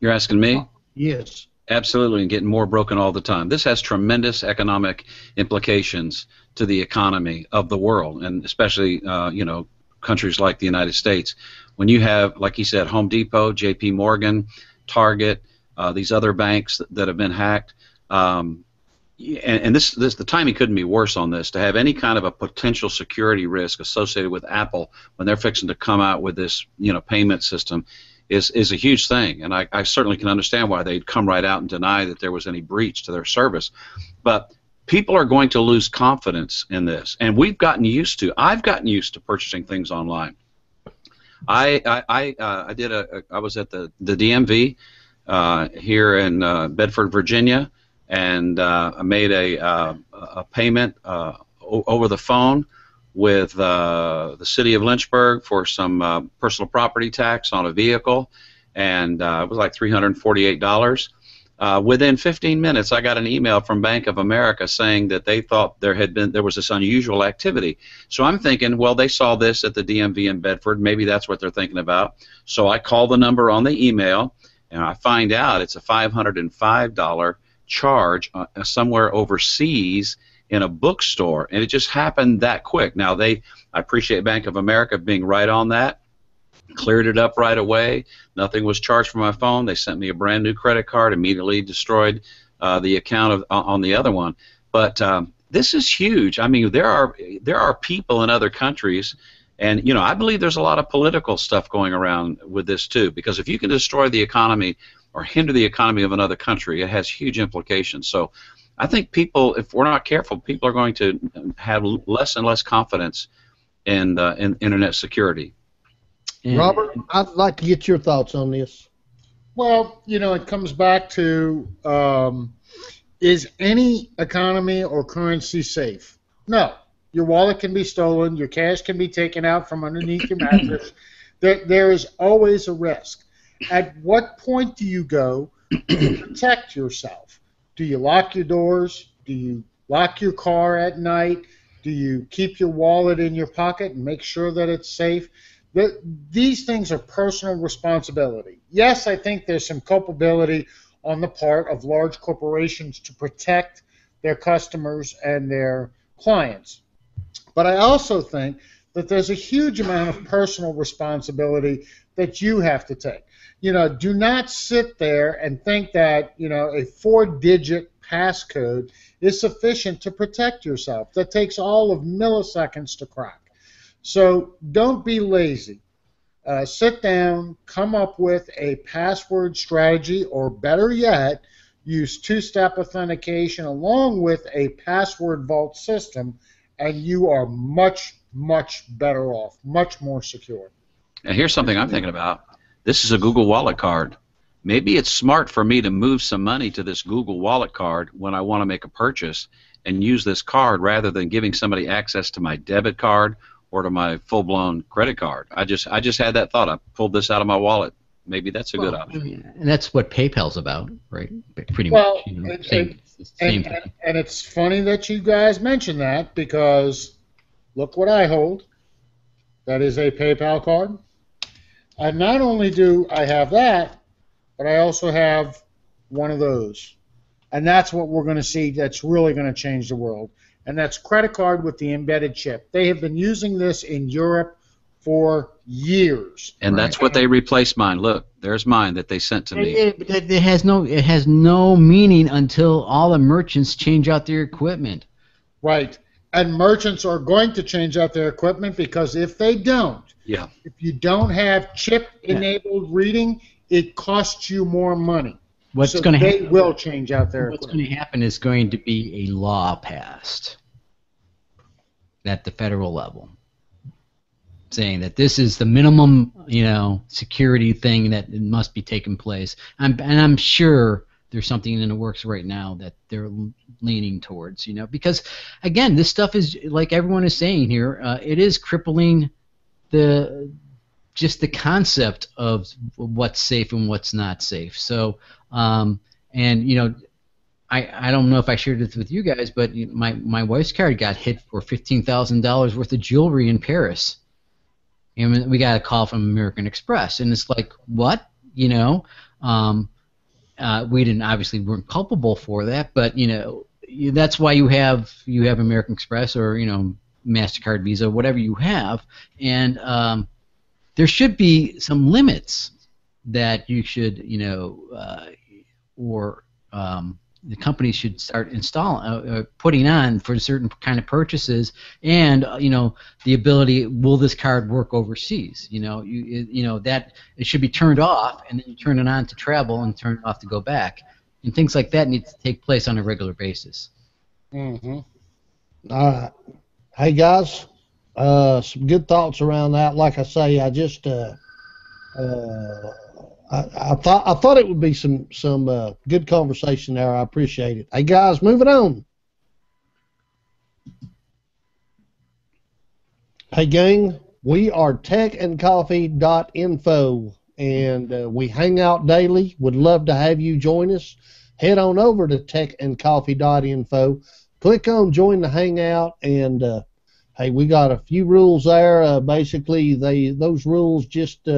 You're asking me? Yes. Absolutely, and getting more broken all the time. This has tremendous economic implications to the economy of the world, and especially countries like the United States. When you have, like you said, Home Depot, J.P. Morgan, Target, these other banks that have been hacked, and the timing couldn't be worse on this, to have any kind of a potential security risk associated with Apple when they're fixing to come out with this payment system is a huge thing. And I certainly can understand why they'd come right out and deny that there was any breach to their service. But people are going to lose confidence in this, and I've gotten used to purchasing things online. I was at the DMV here in Bedford, Virginia, and I made a payment over the phone with the city of Lynchburg for some personal property tax on a vehicle, and it was like $348. Within 15 minutes, I got an email from Bank of America saying that they thought there was this unusual activity. So I'm thinking, well, they saw this at the DMV in Bedford. Maybe that's what they're thinking about. So I call the number on the email, and I find out it's a $505 charge somewhere overseas in a bookstore, and it just happened that quick. Now, I appreciate Bank of America being right on that. Cleared it up right away. Nothing was charged for my phone. They sent me a brand new credit card. Immediately destroyed the account on the other one. But this is huge. I mean, there are people in other countries, and I believe there's a lot of political stuff going around with this too. Because if you can destroy the economy or hinder the economy of another country, it has huge implications. So I think people, if we're not careful, people are going to have less and less confidence in internet security. Robert, I'd like to get your thoughts on this. Well, it comes back to is any economy or currency safe? No. Your wallet can be stolen. Your cash can be taken out from underneath your mattress. There is always a risk. At what point do you go to protect yourself? Do you lock your doors? Do you lock your car at night? Do you keep your wallet in your pocket and make sure that it's safe? These things are personal responsibility. Yes, I think there's some culpability on the part of large corporations to protect their customers and their clients. But I also think that there's a huge amount of personal responsibility that you have to take. Do not sit there and think that, a 4-digit passcode is sufficient to protect yourself. That takes all of milliseconds to crack. So don't be lazy. Sit down, come up with a password strategy, or better yet, use two-step authentication along with a password vault system, and you are much, much better off, much more secure. Now, here's something I'm thinking about. This is a Google Wallet card. Maybe it's smart for me to move some money to this Google Wallet card when I want to make a purchase and use this card rather than giving somebody access to my debit card or to my full-blown credit card. I just had that thought. I pulled this out of my wallet. Maybe that's a good option. And that's what PayPal's about, right? Pretty much. Same thing. And it's funny that you guys mentioned that, because look what I hold. That is a PayPal card. And not only do I have that, but I also have one of those. And that's what we're going to see that's really going to change the world. And that's credit card with the embedded chip. They have been using this in Europe for years. And that's what they replaced mine. Look, there's mine that they sent to me. It has no meaning until all the merchants change out their equipment. Right. And merchants are going to change out their equipment because if they don't, if you don't have chip-enabled reading, it costs you more money. They will change out their equipment. What's going to happen is going to be a law passed at the federal level, saying that this is the minimum, security thing that must be taking place. And I'm sure there's something in the works right now that they're leaning towards, because again, this stuff is, like everyone is saying here, it is crippling just the concept of what's safe and what's not safe. So, I don't know if I shared this with you guys, but my wife's card got hit for $15,000 worth of jewelry in Paris. And we got a call from American Express, and it's like, what? We obviously weren't culpable for that, but that's why you have American Express or MasterCard, Visa, whatever you have, and there should be some limits that you should the companies should start installing, putting on for certain kind of purchases, and the ability, will this card work overseas? That it should be turned off, and then you turn it on to travel and turn it off to go back, and things like that need to take place on a regular basis. Mm-hmm. All right, hey guys, some good thoughts around that. Like I say, I just I thought it would be some good conversation there. I appreciate it. Hey guys, moving on. Hey gang, we are techandcoffee.info, and we hang out daily. Would love to have you join us. Head on over to techandcoffee.info. Click on join the hangout, and hey, we got a few rules there. Basically, those rules just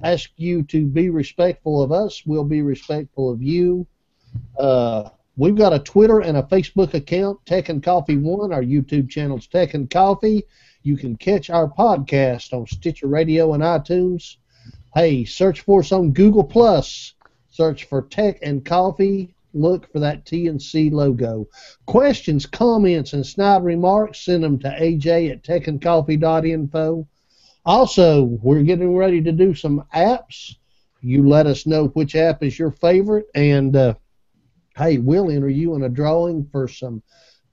ask you to be respectful of us. We'll be respectful of you. We've got a Twitter and a Facebook account, Tech and Coffee 1. Our YouTube channel's Tech and Coffee. You can catch our podcast on Stitcher Radio and iTunes. Hey, search for us on Google+. Search for Tech and Coffee. Look for that TNC logo. Questions, comments, and snide remarks, send them to AJ at techandcoffee.info. Also, we're getting ready to do some apps. You let us know which app is your favorite, and hey, we'll enter you in a drawing for some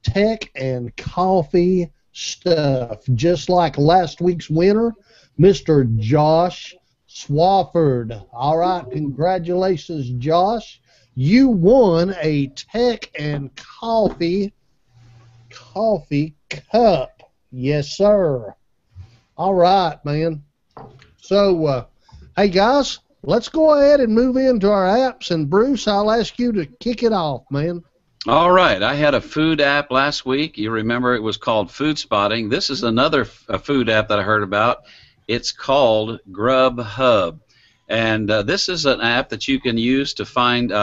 tech and coffee stuff. Just like last week's winner, Mr. Josh Swafford. All right, congratulations, Josh. You won a tech and coffee cup. Yes, sir. All right, man. So, hey, guys, let's go ahead and move into our apps. And, Bruce, I'll ask you to kick it off, man. All right. I had a food app last week. You remember it was called Food Spotting. This is another food app that I heard about. It's called Grubhub. And this is an app that you can use to find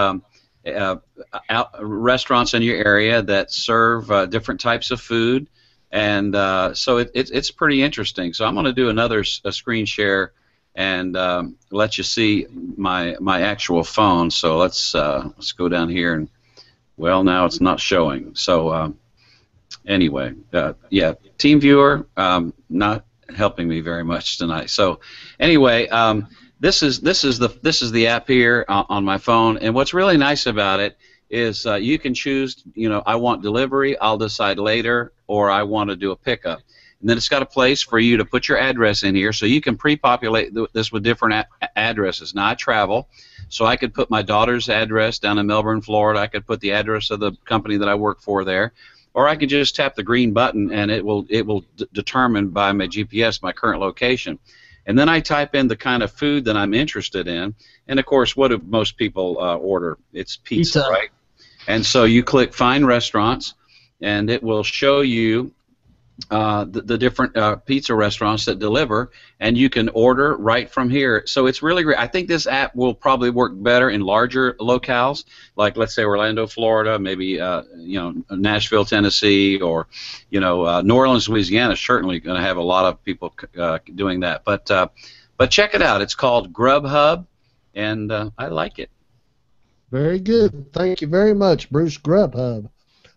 restaurants in your area that serve different types of food. And so it's pretty interesting. So I'm going to do another screen share and let you see my actual phone. So let's go down here, and well, now it's not showing. So anyway, yeah, TeamViewer not helping me very much tonight. So anyway, this is the app here on my phone, and what's really nice about it is you can choose, I want delivery, I'll decide later, or I want to do a pickup. And then it's got a place for you to put your address in here, so you can pre-populate this with different addresses. Now, I travel, so I could put my daughter's address down in Melbourne, Florida. I could put the address of the company that I work for there, or I could just tap the green button, and it will determine by my GPS my current location. And then I type in the kind of food that I'm interested in, and of course, what do most people order? It's pizza, right? And so you click Find Restaurants, and it will show you the different pizza restaurants that deliver, and you can order right from here. So it's really great. I think this app will probably work better in larger locales, like let's say Orlando, Florida, maybe Nashville, Tennessee, or New Orleans, Louisiana. Is certainly going to have a lot of people doing that. But check it out. It's called Grubhub, and I like it. Very good. Thank you very much, Bruce. Grubhub.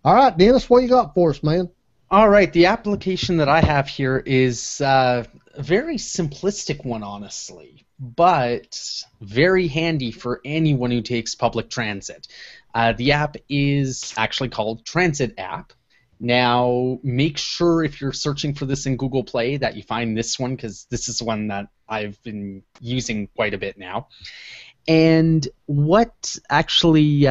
All right, Dennis, what you got for us, man? All right, the application that I have here is a very simplistic one, honestly, but very handy for anyone who takes public transit. The app is actually called Transit App. Now, make sure if you're searching for this in Google Play that you find this one, because this is one that I've been using quite a bit now. And what actually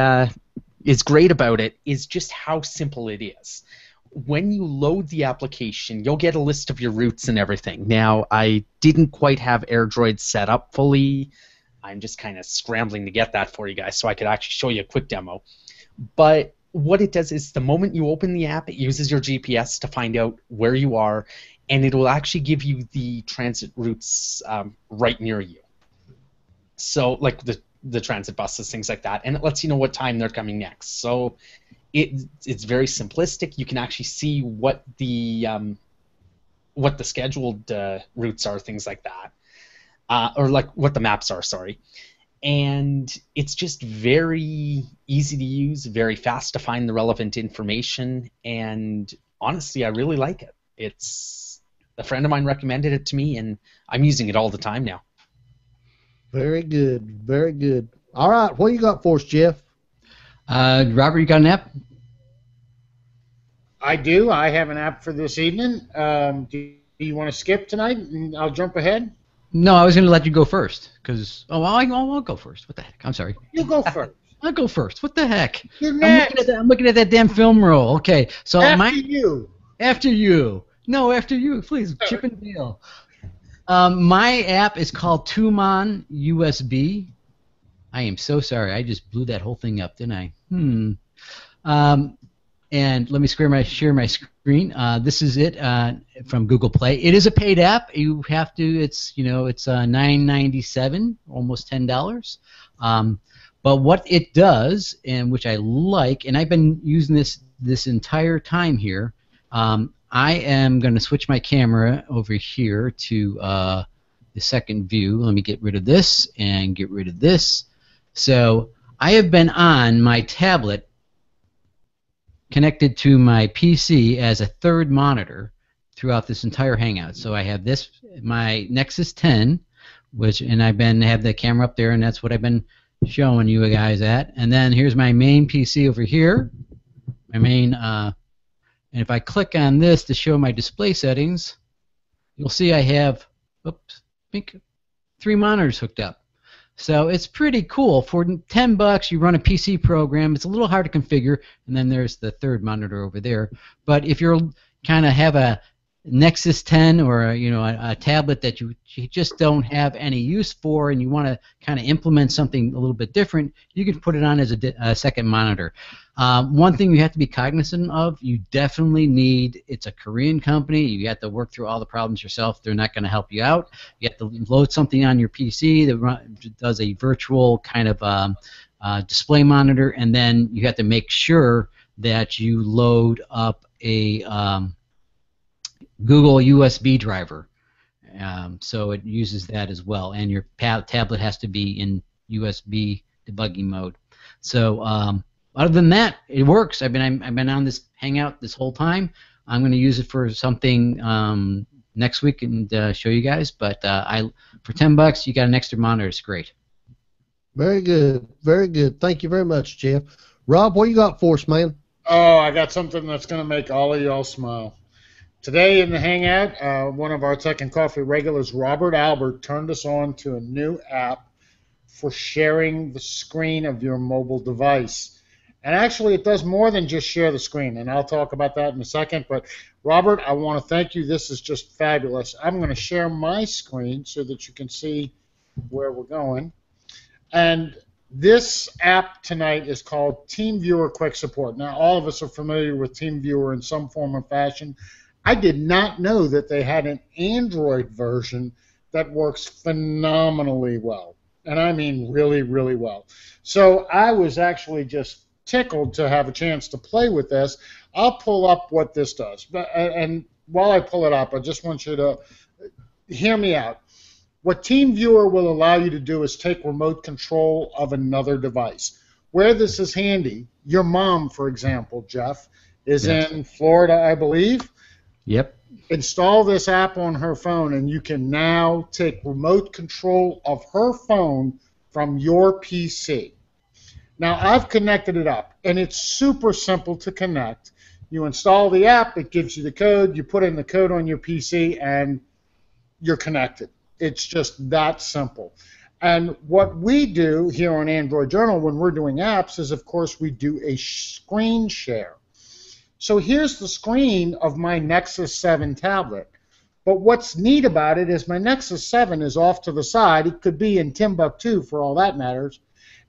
is great about it is just how simple it is. When you load the application, you'll get a list of your routes and everything. Now, I didn't quite have AirDroid set up fully. I'm just kind of scrambling to get that for you guys so I could actually show you a quick demo. But what it does is the moment you open the app, it uses your GPS to find out where you are, and it will actually give you the transit routes right near you. So, like the transit buses, things like that, and it lets you know what time they're coming next. So it's very simplistic. You can actually see what the scheduled routes are, things like that, or like what the maps are. Sorry, and it's just very easy to use, very fast to find the relevant information, and honestly, I really like it. It's a friend of mine recommended it to me, and I'm using it all the time now. Very good, very good. All right, what you got for us, Jeff? Robert, you got an app? I do. I have an app for this evening. Do you want to skip tonight, and I'll jump ahead? No, I was going to let you go first, because I'll go first. What the heck? I'm sorry. You go first. I'll go first. What the heck? You're next. I'm looking at that damn film roll. Okay, so you. After you. No, after you. Please, chip and Dale. My app is called Tumon USB. I am so sorry. I just blew that whole thing up, didn't I? And let me share my screen. This is it from Google Play. It is a paid app. You have to. It's $9.97, almost $10. But what it does, and which I like, and I've been using this entire time here. I am going to switch my camera over here to the second view. Let me get rid of this and get rid of this. So I have been on my tablet connected to my PC as a third monitor throughout this entire Hangout. So I have this, my Nexus 10, and have the camera up there, and that's what I've been showing you guys at. And then here's my main PC over here, my main. And if I click on this to show my display settings, you'll see I have, I think 3 monitors hooked up. So it's pretty cool. For $10, you run a PC program. It's a little hard to configure, and then there's the third monitor over there. But if you're kind of have a Nexus 10 or a tablet that you just don't have any use for, and you want to kind of implement something a little bit different, you can put it on as a second monitor. One thing you have to be cognizant of, you definitely need, it's a Korean company, you have to work through all the problems yourself. They're not going to help you out. You have to load something on your PC that does a virtual kind of display monitor, and then you have to make sure that you load up a Google USB driver. So it uses that as well, and your tablet has to be in USB debugging mode. So other than that, it works. I've been on this Hangout this whole time. I'm going to use it for something next week and show you guys. But for $10, you got an extra monitor. It's great. Very good, very good. Thank you very much, Jeff. Rob, what you got for us, man? Oh, I got something that's going to make all of y'all smile. Today in the Hangout, one of our Tech and Coffee regulars, Robert Albert, turned us on to a new app for sharing the screen of your mobile device. And actually, it does more than just share the screen, and I'll talk about that in a second. But, Robert, I want to thank you. This is just fabulous. I'm going to share my screen so that you can see where we're going. And this app tonight is called TeamViewer Quick Support. Now, all of us are familiar with TeamViewer in some form or fashion. I did not know that they had an Android version that works phenomenally well. And I mean really, really well. So I was actually just tickled to have a chance to play with this. I'll pull up what this does. And while I pull it up, I just want you to hear me out. What TeamViewer will allow you to do is take remote control of another device. Where this is handy, your mom, for example, Jeff, is in Florida, I believe. Yep. Install this app on her phone, and you can now take remote control of her phone from your PC. Now, I've connected it up, and it's super simple to connect. You install the app, it gives you the code, you put in the code on your PC, and you're connected. It's just that simple. And what we do here on Android Journal when we're doing apps is, of course, we do a screen share. So here's the screen of my Nexus 7 tablet. But what's neat about it is my Nexus 7 is off to the side. It could be in Timbuktu for all that matters.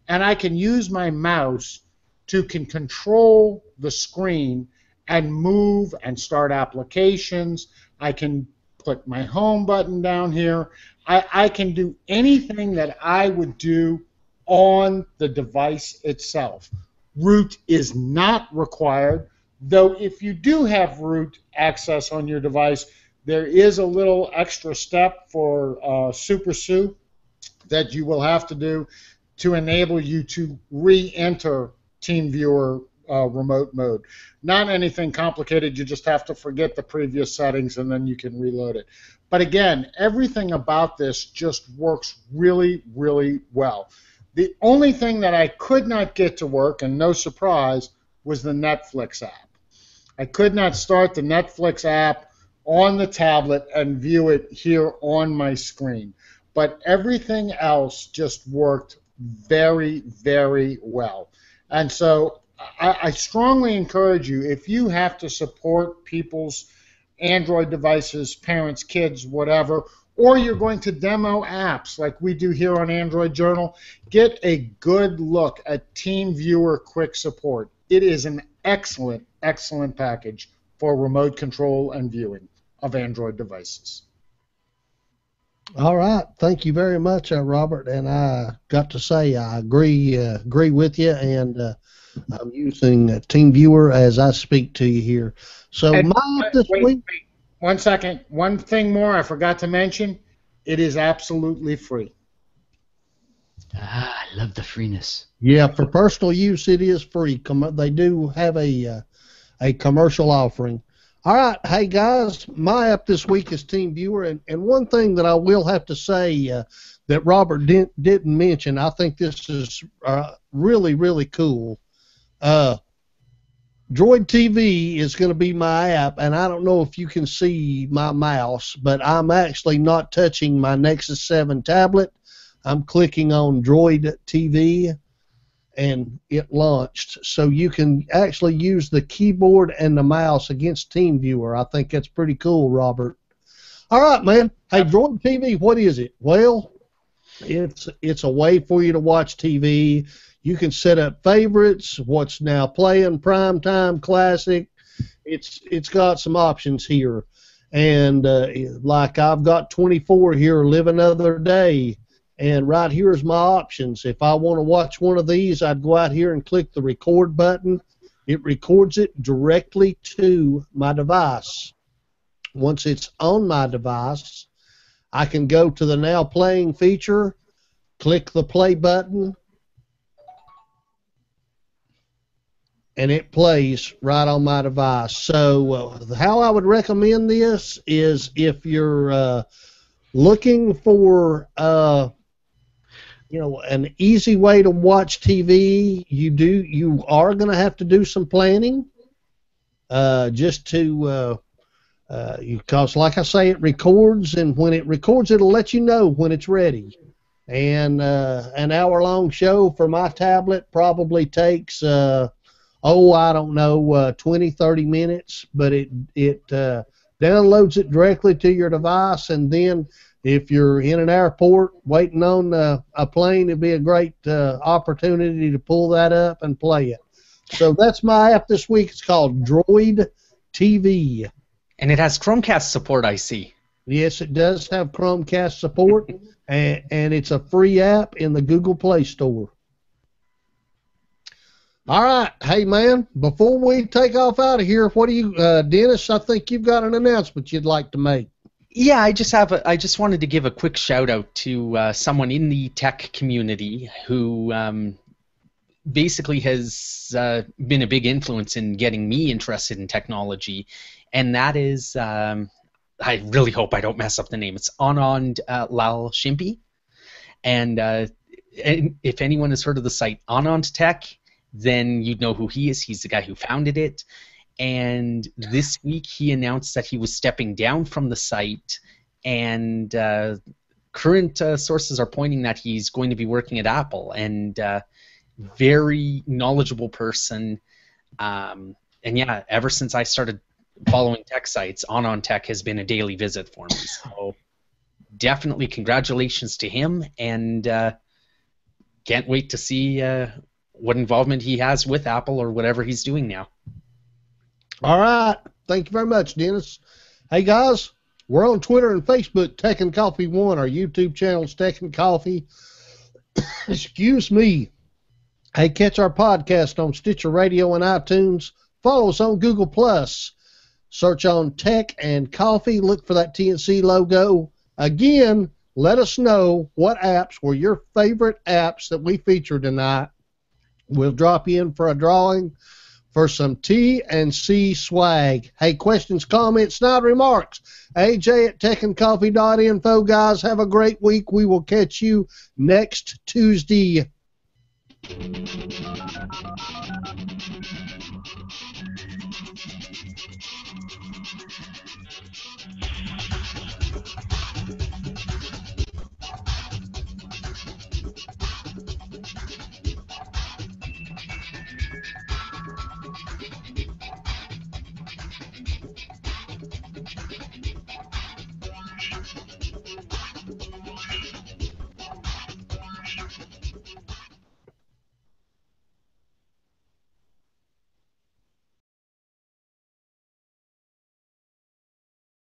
And I can use my mouse to control the screen and move and start applications. I can put my home button down here. I can do anything that I would do on the device itself. Root is not required, though if you do have root access on your device, there is a little extra step for Super Sue that you will have to do to enable you to re-enter TeamViewer remote mode. Not anything complicated, you just have to forget the previous settings and then you can reload it. But again, everything about this just works really, really well. The only thing that I could not get to work, and no surprise, was the Netflix app. I could not start the Netflix app on the tablet and view it here on my screen. But everything else just worked very, very well. And so I strongly encourage you, if you have to support people's Android devices, parents, kids, whatever, or you're going to demo apps like we do here on Android Journal, get a good look at TeamViewer Quick Support. It is an excellent, excellent package for remote control and viewing of Android devices. All right, thank you very much, Robert. And I got to say I agree with you, and I'm using TeamViewer as I speak to you here. So And my app this week. 1 second. One thing more I forgot to mention. It is absolutely free. I love the freeness. Yeah, for personal use, it is free. They do have a commercial offering. All right, hey guys, my app this week is TeamViewer, and one thing that I will have to say that Robert didn't mention, I think this is really, really cool. Droid TV is going to be my app, and I don't know if you can see my mouse, but I'm actually not touching my Nexus 7 tablet. I'm clicking on Droid TV, and it launched. So you can actually use the keyboard and the mouse against TeamViewer. I think that's pretty cool, Robert. All right, man. Hey, Droid TV, what is it? Well, it's a way for you to watch TV. You can set up favorites, what's now playing, primetime, classic. It's got some options here. And like I've got 24 here, Live Another Day. And right here is my options. If I want to watch one of these, I'd go out here and click the record button. It records it directly to my device. Once it's on my device, I can go to the Now Playing feature, click the play button, and it plays right on my device. So how I would recommend this is if you're looking for an easy way to watch TV, you are going to have to do some planning just to because like I say, it records, and when it records, it'll let you know when it's ready. And an hour-long show for my tablet probably takes I don't know, 20, 30 minutes, but it downloads it directly to your device, and then if you're in an airport waiting on a plane, it'd be a great opportunity to pull that up and play it. So that's my app this week. It's called Droid TV. And it has Chromecast support, I see. Yes, it does have Chromecast support, and it's a free app in the Google Play Store. All right. Hey, man, before we take off out of here, what do you, Dennis, I think you've got an announcement you'd like to make. Yeah, I just wanted to give a quick shout out to someone in the tech community who basically has been a big influence in getting me interested in technology, and that is, I really hope I don't mess up the name. It's Anand Lal Shimpi, and if anyone has heard of the site Anand Tech, then you'd know who he is. He's the guy who founded it. And this week he announced that he was stepping down from the site, and current sources are pointing that he's going to be working at Apple, and very knowledgeable person. And yeah, ever since I started following tech sites, On Tech has been a daily visit for me. So definitely congratulations to him, and can't wait to see what involvement he has with Apple or whatever he's doing now. All right. Thank you very much, Dennis. Hey, guys, we're on Twitter and Facebook, Tech and Coffee 1. Our YouTube channel is Tech and Coffee. Excuse me. Hey, catch our podcast on Stitcher Radio and iTunes. Follow us on Google+. Search on Tech and Coffee. Look for that TNC logo. Again, let us know what apps were your favorite apps that we featured tonight. We'll drop you in for a drawing for some T&C swag. Hey, questions, comments, snide remarks. AJ at techandcoffee.info. Guys, have a great week. We will catch you next Tuesday.